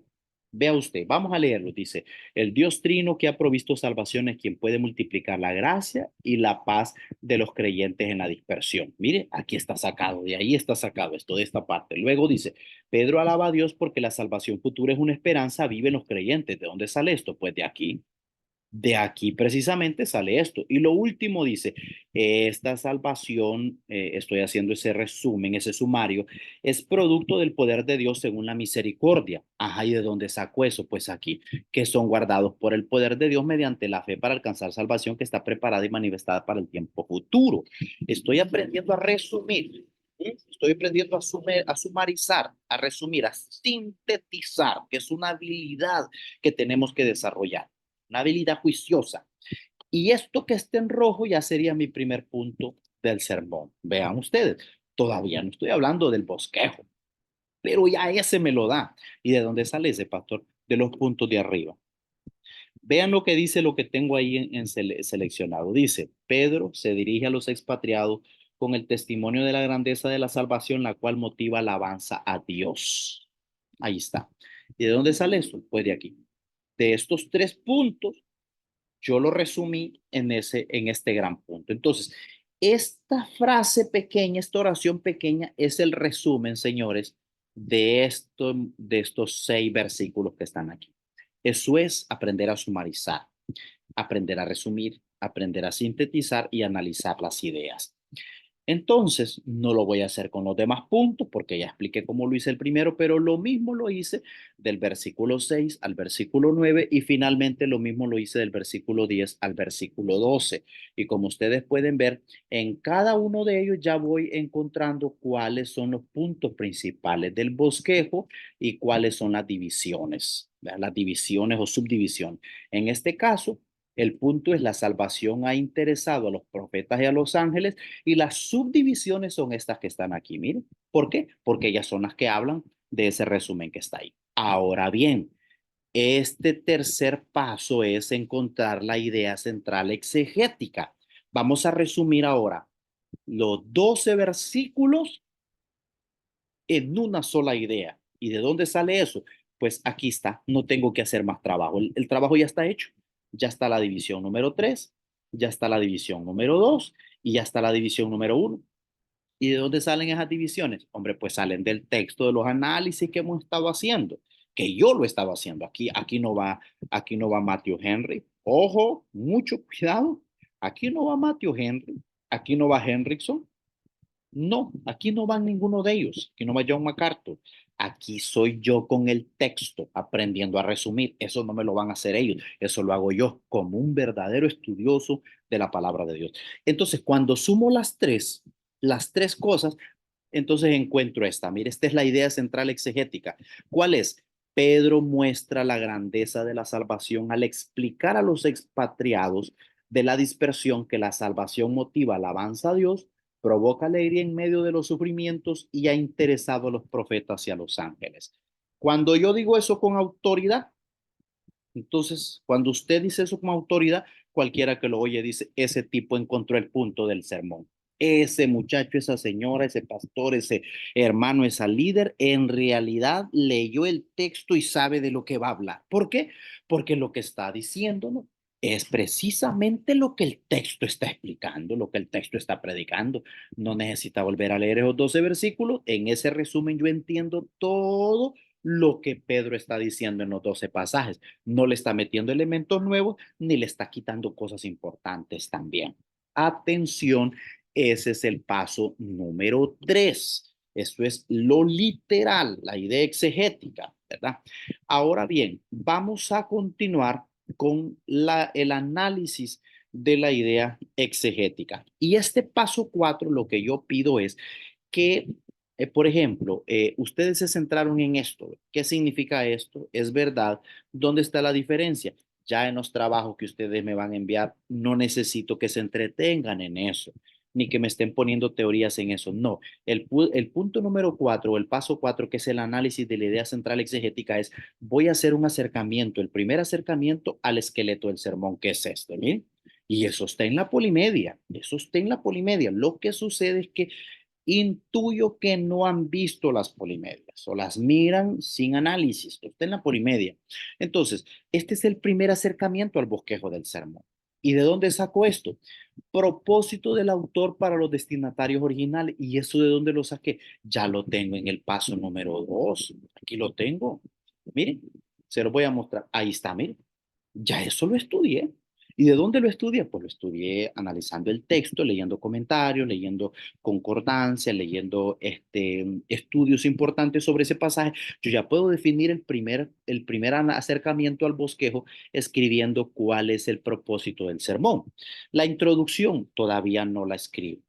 vea usted, vamos a leerlo, dice, el Dios trino que ha provisto salvación es quien puede multiplicar la gracia y la paz de los creyentes en la dispersión. Mire, aquí está sacado, de ahí está sacado esto, de esta parte. Luego dice, Pedro alaba a Dios porque la salvación futura es una esperanza, vive en los creyentes. ¿De dónde sale esto? Pues de aquí. De aquí precisamente sale esto. Y lo último dice, esta salvación, estoy haciendo ese resumen, ese sumario, es producto del poder de Dios según la misericordia. Ajá, ¿y de dónde sacó eso? Pues aquí, que son guardados por el poder de Dios mediante la fe para alcanzar salvación que está preparada y manifestada para el tiempo futuro. Estoy aprendiendo a resumir. Estoy aprendiendo a sumarizar, a resumir, a sintetizar, que es una habilidad que tenemos que desarrollar, una habilidad juiciosa. Y esto que esté en rojo ya sería mi primer punto del sermón. Vean ustedes, todavía no estoy hablando del bosquejo, pero ya ese me lo da. ¿Y de dónde sale ese, pastor? De los puntos de arriba. Vean lo que dice, lo que tengo ahí seleccionado. Dice, Pedro se dirige a los expatriados con el testimonio de la grandeza de la salvación, la cual motiva alabanza a Dios. Ahí está. ¿Y de dónde sale eso? Pues de aquí. De estos tres puntos yo lo resumí en este gran punto. Entonces, esta frase pequeña, esta oración pequeña es el resumen, señores, de estos 6 versículos que están aquí. Eso es aprender a sumarizar, aprender a resumir, aprender a sintetizar y analizar las ideas. Entonces, no lo voy a hacer con los demás puntos porque ya expliqué cómo lo hice el primero, pero lo mismo lo hice del versículo 6 al versículo 9 y finalmente lo mismo lo hice del versículo 10 al versículo 12. Y como ustedes pueden ver, en cada uno de ellos ya voy encontrando cuáles son los puntos principales del bosquejo y cuáles son las divisiones, ¿verdad? Las divisiones o subdivisiones. En este caso, el punto es la salvación ha interesado a los profetas y a los ángeles y las subdivisiones son estas que están aquí. Miren, ¿por qué? Porque ellas son las que hablan de ese resumen que está ahí. Ahora bien, este tercer paso es encontrar la idea central exegética. Vamos a resumir ahora los 12 versículos en una sola idea. ¿Y de dónde sale eso? Pues aquí está, no tengo que hacer más trabajo. El trabajo ya está hecho. Ya está la división número 3, ya está la división número 2 y ya está la división número 1. ¿Y de dónde salen esas divisiones? Hombre, pues salen del texto de los análisis que hemos estado haciendo, que yo lo estaba haciendo. Aquí no va Matthew Henry. Ojo, mucho cuidado. Aquí no va Matthew Henry. Aquí no va Henrickson. No, aquí no van ninguno de ellos, aquí no va John MacArthur, aquí soy yo con el texto aprendiendo a resumir, eso no me lo van a hacer ellos, eso lo hago yo como un verdadero estudioso de la palabra de Dios. Entonces, cuando sumo las tres cosas, entonces encuentro esta, mire, esta es la idea central exegética. ¿Cuál es? Pedro muestra la grandeza de la salvación al explicar a los expatriados de la dispersión que la salvación motiva alabanza a Dios provoca alegría en medio de los sufrimientos y ha interesado a los profetas y a los ángeles. Cuando yo digo eso con autoridad, entonces, cuando usted dice eso con autoridad, cualquiera que lo oye dice, ese tipo encontró el punto del sermón. Ese muchacho, esa señora, ese pastor, ese hermano, esa líder, en realidad leyó el texto y sabe de lo que va a hablar. ¿Por qué? Porque lo que está diciendo, ¿no?, es precisamente lo que el texto está explicando, lo que el texto está predicando. No necesita volver a leer esos 12 versículos. En ese resumen yo entiendo todo lo que Pedro está diciendo en los 12 pasajes. No le está metiendo elementos nuevos ni le está quitando cosas importantes también. Atención, ese es el paso número 3. Esto es lo literal, la idea exegética, ¿verdad? Ahora bien, vamos a continuar con el análisis de la idea exegética. Y este paso 4, lo que yo pido es que, por ejemplo, ustedes se centraron en esto. ¿Qué significa esto? ¿Es verdad? ¿Dónde está la diferencia? Ya en los trabajos que ustedes me van a enviar, no necesito que se entretengan en eso, ni que me estén poniendo teorías en eso. No, el punto número 4, o el paso 4, que es el análisis de la idea central exegética, es voy a hacer un acercamiento, el primer acercamiento al esqueleto del sermón, que es este, ¿bien? Y eso está en la polimedia, eso está en la polimedia. Lo que sucede es que intuyo que no han visto las polimedias o las miran sin análisis. Está en la polimedia. Entonces, este es el primer acercamiento al bosquejo del sermón. ¿Y de dónde saco esto? Propósito del autor para los destinatarios originales. ¿Y eso de dónde lo saqué? Ya lo tengo en el paso número 2. Aquí lo tengo. Miren, se lo voy a mostrar. Ahí está, miren. Ya eso lo estudié. ¿Y de dónde lo estudié? Pues lo estudié analizando el texto, leyendo comentarios, leyendo concordancia, leyendo estudios importantes sobre ese pasaje. Yo ya puedo definir el primer acercamiento al bosquejo escribiendo cuál es el propósito del sermón. La introducción todavía no la escribo.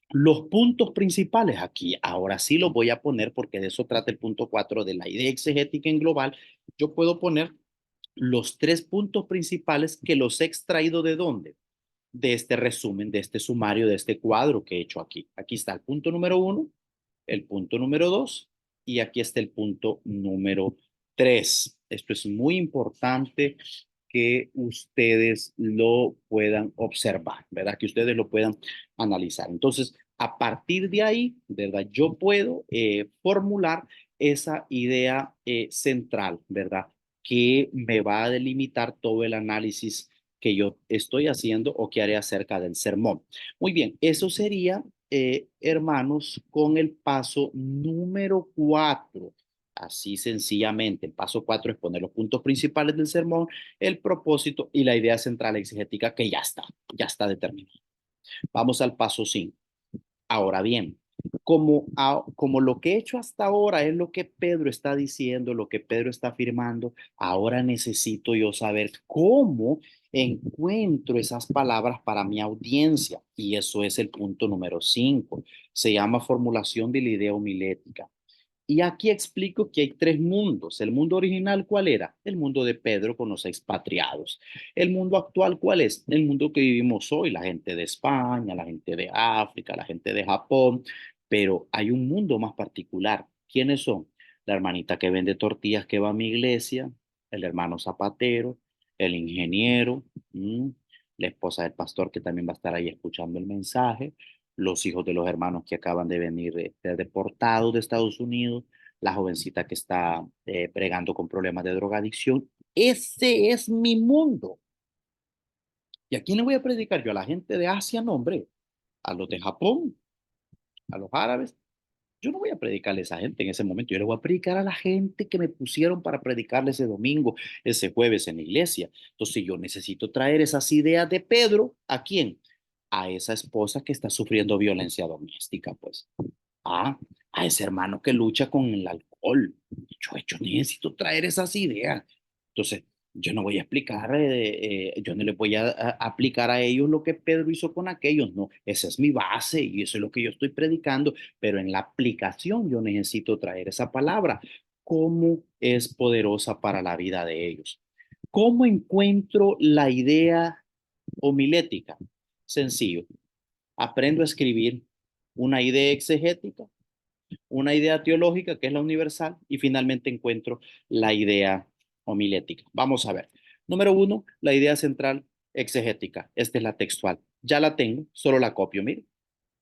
Los puntos principales aquí, ahora sí los voy a poner porque de eso trata el punto 4 de la idea exegética en global. Yo puedo poner los 3 puntos principales que los he extraído de dónde, de este resumen, de este sumario, de este cuadro que he hecho aquí. Aquí está el punto número 1, el punto número 2 y aquí está el punto número 3. Esto es muy importante que ustedes lo puedan observar, ¿verdad? Que ustedes lo puedan analizar. Entonces, a partir de ahí, ¿verdad? Yo puedo formular esa idea central, ¿verdad? Que me va a delimitar todo el análisis que yo estoy haciendo o que haré acerca del sermón. Muy bien, eso sería, hermanos, con el paso número 4. Así sencillamente, el paso 4 es poner los puntos principales del sermón, el propósito y la idea central exegética que ya está determinada. Vamos al paso 5. Ahora bien, como lo que he hecho hasta ahora es lo que Pedro está diciendo, lo que Pedro está afirmando, ahora necesito yo saber cómo encuentro esas palabras para mi audiencia. Y eso es el punto número 5. Se llama formulación de la idea homilética. Y aquí explico que hay 3 mundos. El mundo original, ¿cuál era? El mundo de Pedro con los expatriados. El mundo actual, ¿cuál es? El mundo que vivimos hoy, la gente de España, la gente de África, la gente de Japón. Pero hay un mundo más particular. ¿Quiénes son? La hermanita que vende tortillas que va a mi iglesia, el hermano zapatero, el ingeniero, la esposa del pastor que también va a estar ahí escuchando el mensaje, los hijos de los hermanos que acaban de venir deportados de Estados Unidos, la jovencita que está bregando con problemas de drogadicción. Ese es mi mundo. ¿Y a quién le voy a predicar yo? A la gente de Asia, no, hombre. A los de Japón, a los árabes. Yo no voy a predicarle a esa gente en ese momento. Yo le voy a predicar a la gente que me pusieron para predicarle ese domingo, ese jueves en la iglesia. Entonces yo necesito traer esas ideas de Pedro. ¿A quién? A esa esposa que está sufriendo violencia doméstica, pues. Ah, a ese hermano que lucha con el alcohol. Yo necesito traer esas ideas. Entonces, yo no voy a explicar, yo no les voy a aplicar a ellos lo que Pedro hizo con aquellos. No, esa es mi base y eso es lo que yo estoy predicando. Pero en la aplicación yo necesito traer esa palabra. ¿Cómo es poderosa para la vida de ellos? ¿Cómo encuentro la idea homilética? Sencillo. Aprendo a escribir una idea exegética, una idea teológica, que es la universal, y finalmente encuentro la idea homilética. Vamos a ver. Número 1, la idea central exegética. Esta es la textual. Ya la tengo, solo la copio. Mire,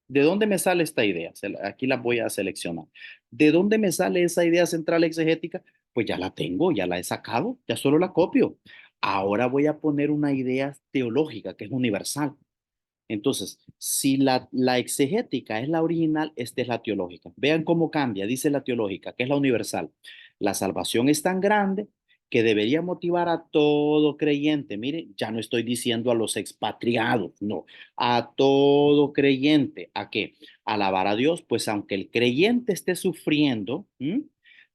¿de dónde me sale esta idea? Aquí la voy a seleccionar. ¿De dónde me sale esa idea central exegética? Pues ya la tengo, ya la he sacado, ya solo la copio. Ahora voy a poner una idea teológica que es universal. Entonces, si la exegética es la original, esta es la teológica. Vean cómo cambia, dice la teológica, que es la universal. La salvación es tan grande que debería motivar a todo creyente. Mire, ya no estoy diciendo a los expatriados, no, a todo creyente. ¿A qué? Alabar a Dios, pues aunque el creyente esté sufriendo,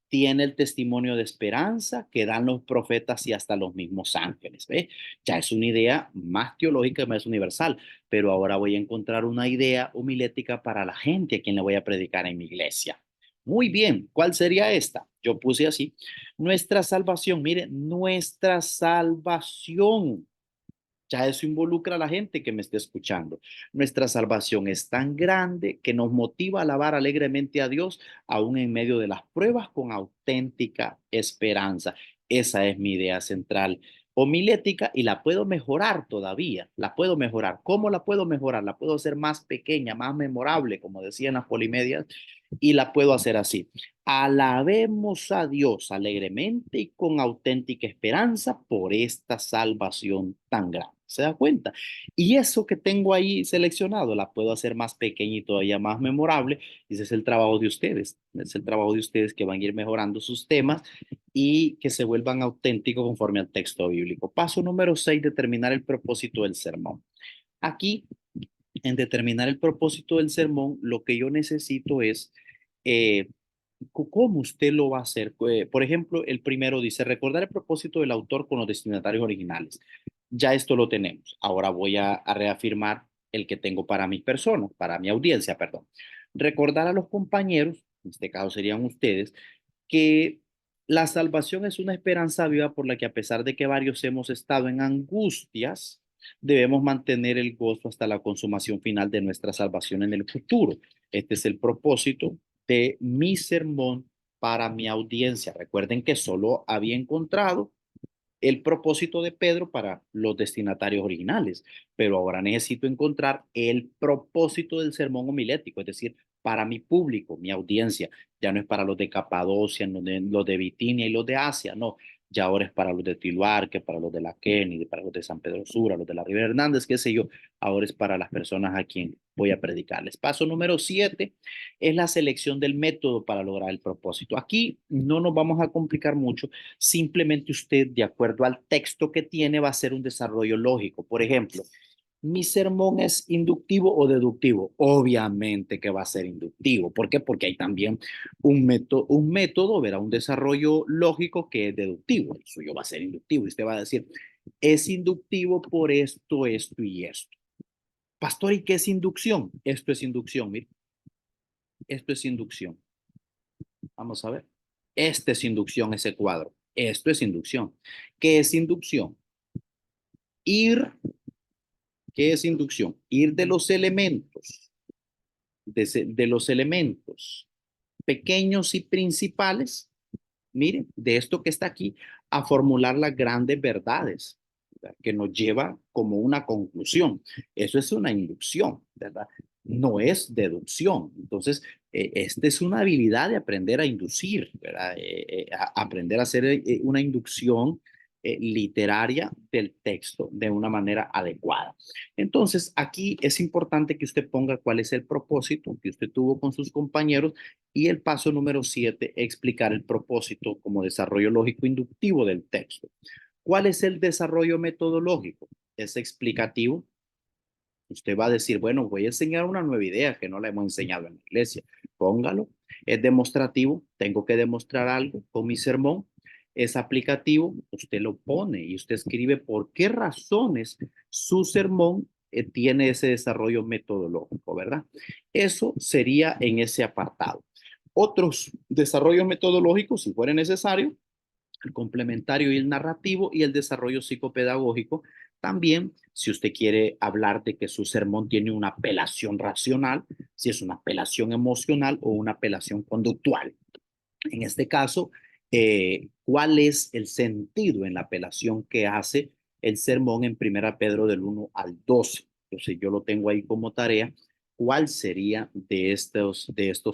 tiene el testimonio de esperanza que dan los profetas y hasta los mismos ángeles. ¿Ve? Ya es una idea más teológica, más universal, pero ahora voy a encontrar una idea homilética para la gente a quien le voy a predicar en mi iglesia. Muy bien, ¿cuál sería esta? Yo puse así, nuestra salvación, mire, nuestra salvación. Ya eso involucra a la gente que me esté escuchando. Nuestra salvación es tan grande que nos motiva a alabar alegremente a Dios, aún en medio de las pruebas, con auténtica esperanza. Esa es mi idea central homilética y la puedo mejorar todavía. La puedo mejorar. ¿Cómo la puedo mejorar? La puedo hacer más pequeña, más memorable, como decían las polimedias, y la puedo hacer así. Alabemos a Dios alegremente y con auténtica esperanza por esta salvación tan grande. ¿Se da cuenta? Y eso que tengo ahí seleccionado, la puedo hacer más pequeña y todavía más memorable. Ese es el trabajo de ustedes. Es el trabajo de ustedes que van a ir mejorando sus temas y que se vuelvan auténticos conforme al texto bíblico. Paso número 6, determinar el propósito del sermón. Aquí, en determinar el propósito del sermón, lo que yo necesito es eh, ¿cómo usted lo va a hacer? Por ejemplo, el primero dice, recordar el propósito del autor con los destinatarios originales. Ya esto lo tenemos. Ahora voy a reafirmar el que tengo para mi persona, para mi audiencia, perdón. Recordar a los compañeros, en este caso serían ustedes, que la salvación es una esperanza viva por la que a pesar de que varios hemos estado en angustias, debemos mantener el gozo hasta la consumación final de nuestra salvación en el futuro. Este es el propósito de mi sermón para mi audiencia. Recuerden que solo había encontrado el propósito de Pedro para los destinatarios originales, pero ahora necesito encontrar el propósito del sermón homilético, es decir, para mi público, mi audiencia. Ya no es para los de Capadocia, los de Bitinia y los de Asia, no. Ya ahora es para los de Tiluarque, para los de la Kennedy, para los de San Pedro Sula, los de la Ribera Hernández, qué sé yo. Ahora es para las personas a quien voy a predicarles. Paso número 7 es la selección del método para lograr el propósito. Aquí no nos vamos a complicar mucho. Simplemente usted, de acuerdo al texto que tiene, va a hacer un desarrollo lógico. Por ejemplo, ¿mi sermón es inductivo o deductivo? Obviamente que va a ser inductivo. ¿Por qué? Porque hay también un método, verá, un desarrollo lógico que es deductivo. El suyo va a ser inductivo. Y usted va a decir, es inductivo por esto, esto y esto. Pastor, ¿y qué es inducción? Esto es inducción, mire. Esto es inducción. Vamos a ver. Este es inducción, ese cuadro. Esto es inducción. ¿Qué es inducción? Ir, ¿qué es inducción? Ir de los elementos, de los elementos pequeños y principales, miren, de esto que está aquí, a formular las grandes verdades, ¿verdad? Que nos lleva como una conclusión. Eso es una inducción, ¿verdad? No es deducción. Entonces, esta es una habilidad de aprender a inducir, ¿verdad? Aprender a hacer una inducción literaria del texto de una manera adecuada. Entonces, aquí es importante que usted ponga cuál es el propósito que usted tuvo con sus compañeros y el paso número 7, explicar el propósito como desarrollo lógico inductivo del texto. ¿Cuál es el desarrollo metodológico? Es explicativo. Usted va a decir, bueno, voy a enseñar una nueva idea que no la hemos enseñado en la iglesia. Póngalo. Es demostrativo. Tengo que demostrar algo con mi sermón. Es aplicativo. Usted lo pone y usted escribe por qué razones su sermón tiene ese desarrollo metodológico, ¿verdad? Eso sería en ese apartado. Otros desarrollos metodológicos, si fuera necesario, el complementario y el narrativo y el desarrollo psicopedagógico, También, si usted quiere hablar de que su sermón tiene una apelación racional, si es una apelación emocional o una apelación conductual. En este caso, ¿cuál es el sentido en la apelación que hace el sermón en 1 Pedro del 1 al 12? Entonces yo lo tengo ahí como tarea. ¿Cuál sería de estos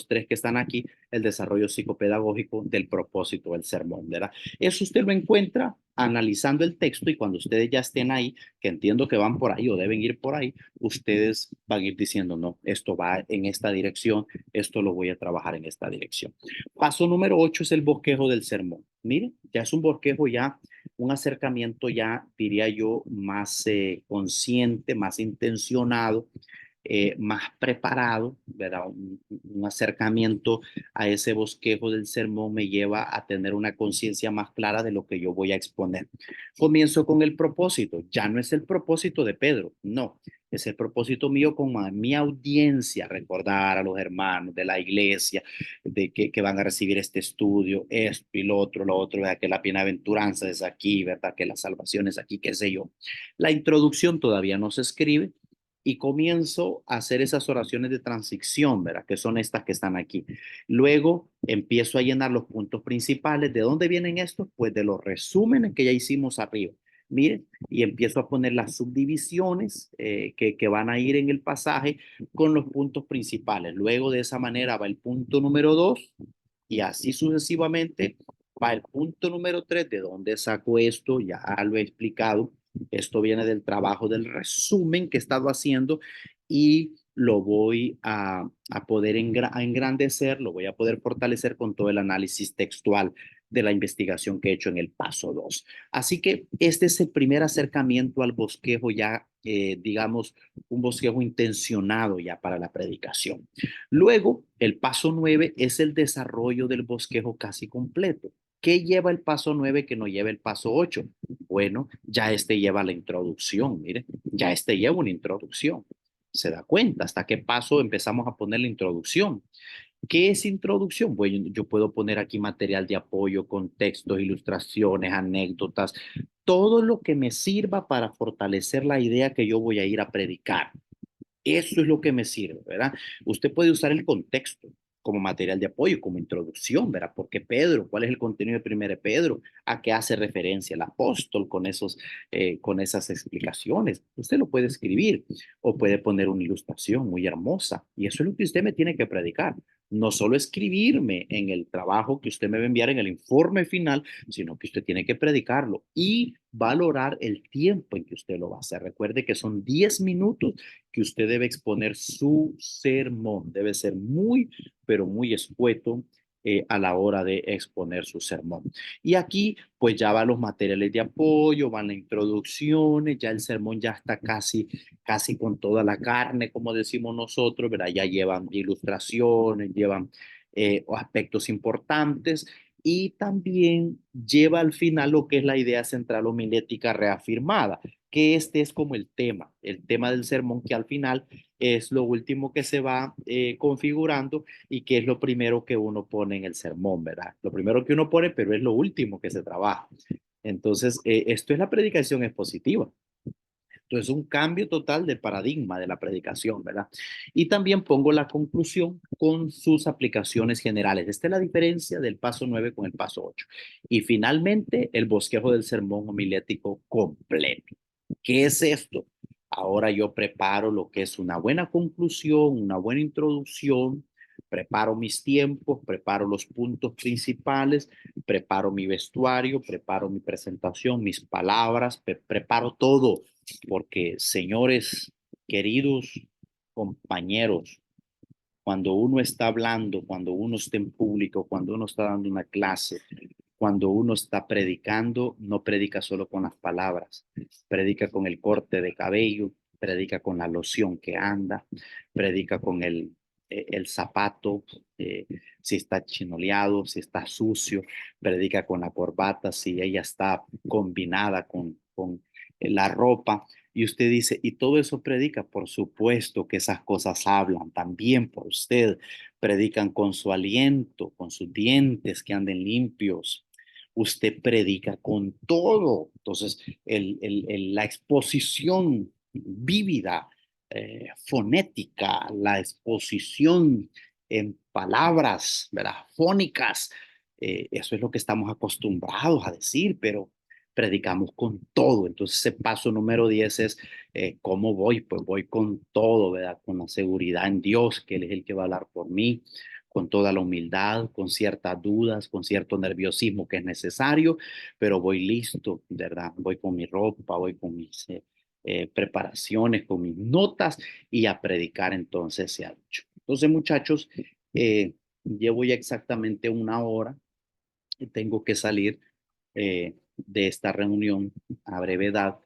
tres que están aquí el desarrollo psicopedagógico del propósito del sermón, ¿verdad? Eso usted lo encuentra analizando el texto y cuando ustedes ya estén ahí, que entiendo que van por ahí o deben ir por ahí, ustedes van a ir diciendo, no, esto va en esta dirección, esto lo voy a trabajar en esta dirección. Paso número 8 es el bosquejo del sermón. Miren, ya es un bosquejo, ya un acercamiento ya, diría yo, más consciente, más intencionado, más preparado, ¿verdad? Un acercamiento a ese bosquejo del sermón me lleva a tener una conciencia más clara de lo que yo voy a exponer. Comienzo con el propósito. Ya no es el propósito de Pedro, no. Es el propósito mío con mi audiencia, recordar a los hermanos de la iglesia de que van a recibir este estudio, esto y lo otro, ¿verdad? Que la bienaventuranza es aquí, ¿verdad? Que la salvación es aquí, qué sé yo. La introducción todavía no se escribe, y comienzo a hacer esas oraciones de transición, ¿verdad? Que son estas que están aquí. Luego empiezo a llenar los puntos principales. ¿De dónde vienen estos? Pues de los resúmenes que ya hicimos arriba. Miren, y empiezo a poner las subdivisiones que van a ir en el pasaje con los puntos principales. Luego de esa manera va el punto número 2 y así sucesivamente va el punto número 3. ¿De dónde saco esto? Ya lo he explicado. Esto viene del trabajo del resumen que he estado haciendo y lo voy a poder engrandecer, lo voy a poder fortalecer con todo el análisis textual de la investigación que he hecho en el paso 2. Así que este es el primer acercamiento al bosquejo ya, digamos, un bosquejo intencionado ya para la predicación. Luego, el paso 9 es el desarrollo del bosquejo casi completo. ¿Qué lleva el paso 9 que no lleva el paso 8? Bueno, ya este lleva la introducción, mire, ya este lleva una introducción. ¿Se da cuenta hasta qué paso empezamos a poner la introducción? ¿Qué es introducción? Bueno, yo puedo poner aquí material de apoyo, contextos, ilustraciones, anécdotas, todo lo que me sirva para fortalecer la idea que yo voy a ir a predicar. Eso es lo que me sirve, ¿verdad? Usted puede usar el contexto como material de apoyo, como introducción, ¿verdad? Porque Pedro, ¿cuál es el contenido de 1 Pedro? ¿A qué hace referencia el apóstol con esas explicaciones? Usted lo puede escribir o puede poner una ilustración muy hermosa y eso es lo que usted me tiene que predicar. No solo escribirme en el trabajo que usted me va a enviar en el informe final, sino que usted tiene que predicarlo y valorar el tiempo en que usted lo va a hacer. Recuerde que son 10 minutos que usted debe exponer su sermón. Debe ser muy, pero muy escueto a la hora de exponer su sermón. Y aquí, pues ya van los materiales de apoyo, van las introducciones, ya el sermón ya está casi con toda la carne, como decimos nosotros, ¿verdad? Ya llevan ilustraciones, llevan aspectos importantes y también lleva al final lo que es la idea central homilética reafirmada, que este es como el tema del sermón, que al final es lo último que se va configurando y que es lo primero que uno pone en el sermón, ¿verdad? Lo primero que uno pone, pero es lo último que se trabaja. Entonces, esto es la predicación expositiva. Entonces, un cambio total del paradigma de la predicación, ¿verdad? Y también pongo la conclusión con sus aplicaciones generales. Esta es la diferencia del paso 9 con el paso 8. Y finalmente, el bosquejo del sermón homilético completo. ¿Qué es esto? Ahora yo preparo lo que es una buena conclusión, una buena introducción, preparo mis tiempos, preparo los puntos principales, preparo mi vestuario, preparo mi presentación, mis palabras, preparo todo, porque señores, queridos compañeros, cuando uno está hablando, cuando uno está en público, cuando uno está dando una clase, cuando uno está predicando, no predica solo con las palabras, predica con el corte de cabello, predica con la loción que anda, predica con el zapato, si está chinoleado, si está sucio, predica con la corbata, si ella está combinada con la ropa. Y usted dice, ¿y todo eso predica? Por supuesto que esas cosas hablan también por usted. Predican con su aliento, con sus dientes que anden limpios. usted predica con todo. Entonces, la exposición vívida, fonética, la exposición en palabras, ¿verdad? Fónicas, eso es lo que estamos acostumbrados a decir, pero predicamos con todo. Entonces, ese paso número 10 es, ¿cómo voy? Pues voy con todo, ¿verdad? Con la seguridad en Dios, que Él es el que va a hablar por mí, con toda la humildad, con ciertas dudas, con cierto nerviosismo que es necesario, pero voy listo, ¿verdad? Voy con mi ropa, voy con mis preparaciones, con mis notas y a predicar entonces se ha dicho. Entonces, muchachos, llevo ya exactamente una hora y tengo que salir de esta reunión a brevedad,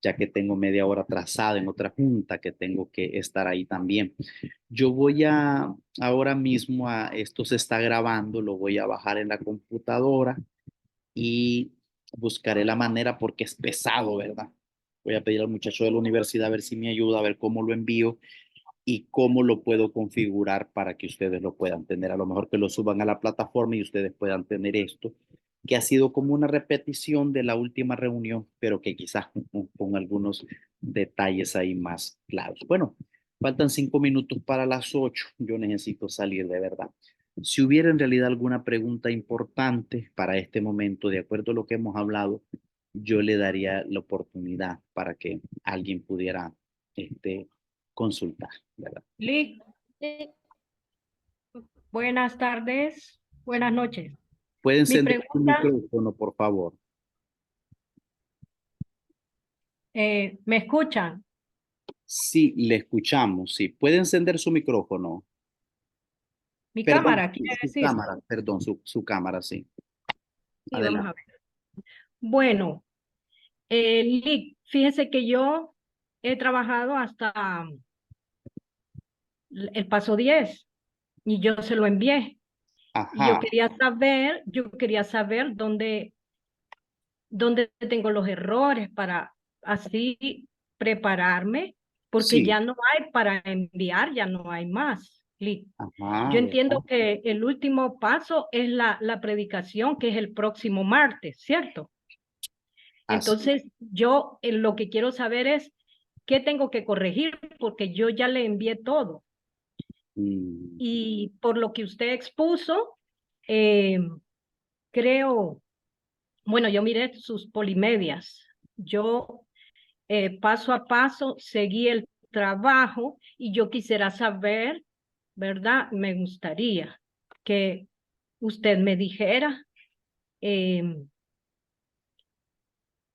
ya que tengo media hora atrasada en otra junta que tengo que estar ahí también. Yo voy a, ahora mismo, esto se está grabando, lo voy a bajar en la computadora y buscaré la manera porque es pesado, ¿verdad? Voy a pedir al muchacho de la universidad a ver si me ayuda, a ver cómo lo envío y cómo lo puedo configurar para que ustedes lo puedan tener. A lo mejor que lo suban a la plataforma y ustedes puedan tener esto, que ha sido como una repetición de la última reunión, pero que quizás con algunos detalles ahí más claros. Bueno, faltan 5 minutos para las 8. Yo necesito salir de verdad. Si hubiera en realidad alguna pregunta importante para este momento, de acuerdo a lo que hemos hablado, yo le daría la oportunidad para que alguien pudiera consultar, ¿verdad? Lick, Sí, buenas tardes, buenas noches. Puede Mi encender su pregunta, micrófono, por favor. ¿me escuchan? Sí, le escuchamos, sí. Puede encender su micrófono. Mi Perdón, cámara, quiere su decir. cámara, perdón, su cámara, sí. Sí, vamos Adelante. a ver. Bueno, Lick, fíjese que yo he trabajado hasta el paso 10 y yo se lo envié. Y Ajá, yo quería saber dónde tengo los errores para así prepararme, porque sí, ya no hay para enviar, ya no hay más. ajá, Yo entiendo ¿verdad? que el último paso es la predicación, que es el próximo martes, ¿cierto? Así. Entonces, yo lo que quiero saber es qué tengo que corregir, porque yo ya le envié todo. Mm, Y por lo que usted expuso, eh, creo, bueno, yo miré sus polimedias. Yo paso a paso seguí el trabajo y yo quisiera saber, ¿verdad? Me gustaría que usted me dijera qué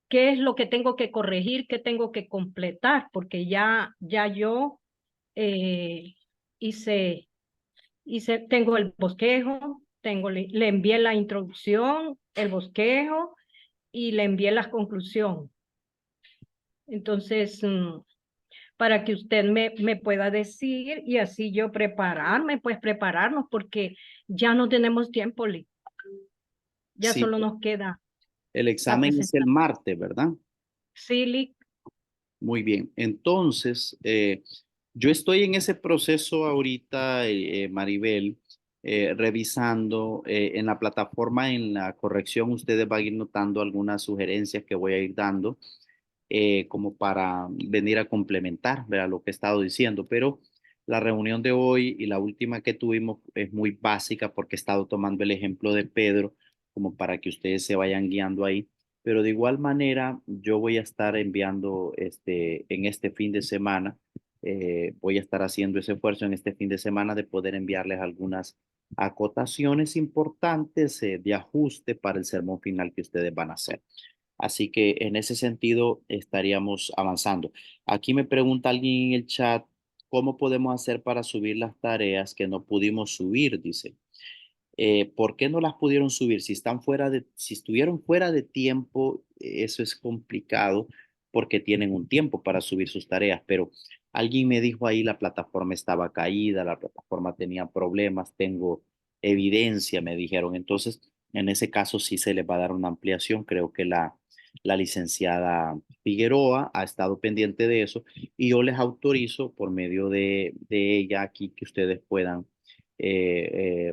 es lo que tengo que corregir, qué tengo que completar, porque ya yo eh, hice, tengo el bosquejo, le envié la introducción, el bosquejo y le envié la conclusión. Entonces, para que usted me pueda decir y así yo prepararme, pues prepararnos, porque ya no tenemos tiempo, ya sí, solo nos queda el la examen es el presentación. martes, ¿verdad? Sí, Lick. Muy bien. Entonces, yo estoy en ese proceso ahorita, Maribel, revisando en la plataforma, en la corrección, ustedes van a ir notando algunas sugerencias que voy a ir dando como para venir a complementar, ¿verdad? Lo que he estado diciendo, pero la reunión de hoy y la última que tuvimos es muy básica porque he estado tomando el ejemplo de Pedro como para que ustedes se vayan guiando ahí, pero de igual manera yo voy a estar enviando en este fin de semana, voy a estar haciendo ese esfuerzo en este fin de semana de poder enviarles algunas acotaciones importantes de ajuste para el sermón final que ustedes van a hacer. Así que en ese sentido estaríamos avanzando. Aquí me pregunta alguien en el chat, ¿cómo podemos hacer para subir las tareas que no pudimos subir? Dice. ¿Por qué no las pudieron subir? Si estuvieron fuera de tiempo, eso es complicado porque tienen un tiempo para subir sus tareas, pero alguien me dijo ahí la plataforma estaba caída, la plataforma tenía problemas, tengo evidencia, me dijeron. Entonces, en ese caso sí se les va a dar una ampliación. Creo que la licenciada Figueroa ha estado pendiente de eso y yo les autorizo por medio de ella aquí que ustedes puedan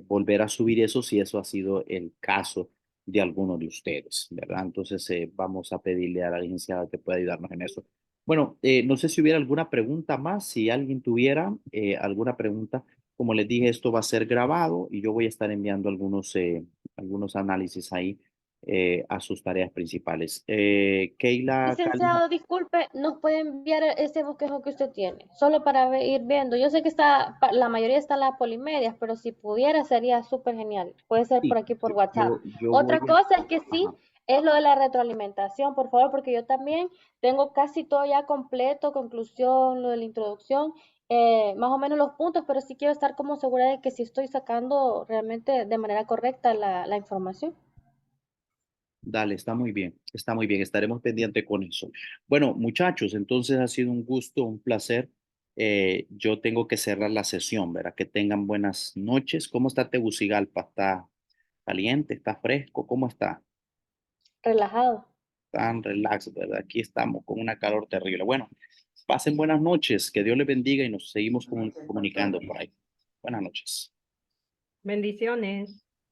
volver a subir eso si eso ha sido el caso de alguno de ustedes, ¿verdad? Entonces vamos a pedirle a la licenciada que pueda ayudarnos en eso. Bueno, no sé si hubiera alguna pregunta más, si alguien tuviera alguna pregunta. Como les dije, esto va a ser grabado y yo voy a estar enviando algunos análisis ahí a sus tareas principales. Keila, Kalina, Licenciado, disculpe, ¿nos puede enviar ese bosquejo que usted tiene? Solo para ir viendo. Yo sé que está, la mayoría está en las polimedias, pero si pudiera sería súper genial. Puede ser por sí, aquí por WhatsApp. yo voy Otra cosa es que sí, ajá. es lo de la retroalimentación, por favor, porque yo también tengo casi todo ya completo, conclusión, lo de la introducción, más o menos los puntos, pero sí quiero estar como segura de que sí estoy sacando realmente de manera correcta la información. Dale, está muy bien, estaremos pendientes con eso. Bueno, muchachos, entonces ha sido un gusto, un placer. Yo tengo que cerrar la sesión, ¿verdad? Que tengan buenas noches. ¿Cómo está Tegucigalpa? ¿Está caliente? ¿Está fresco? ¿Cómo está? Relajado. Tan relax, ¿verdad? Aquí estamos con una calor terrible. Bueno, pasen buenas noches, que Dios les bendiga y nos seguimos comunicando por ahí. Buenas noches. Bendiciones.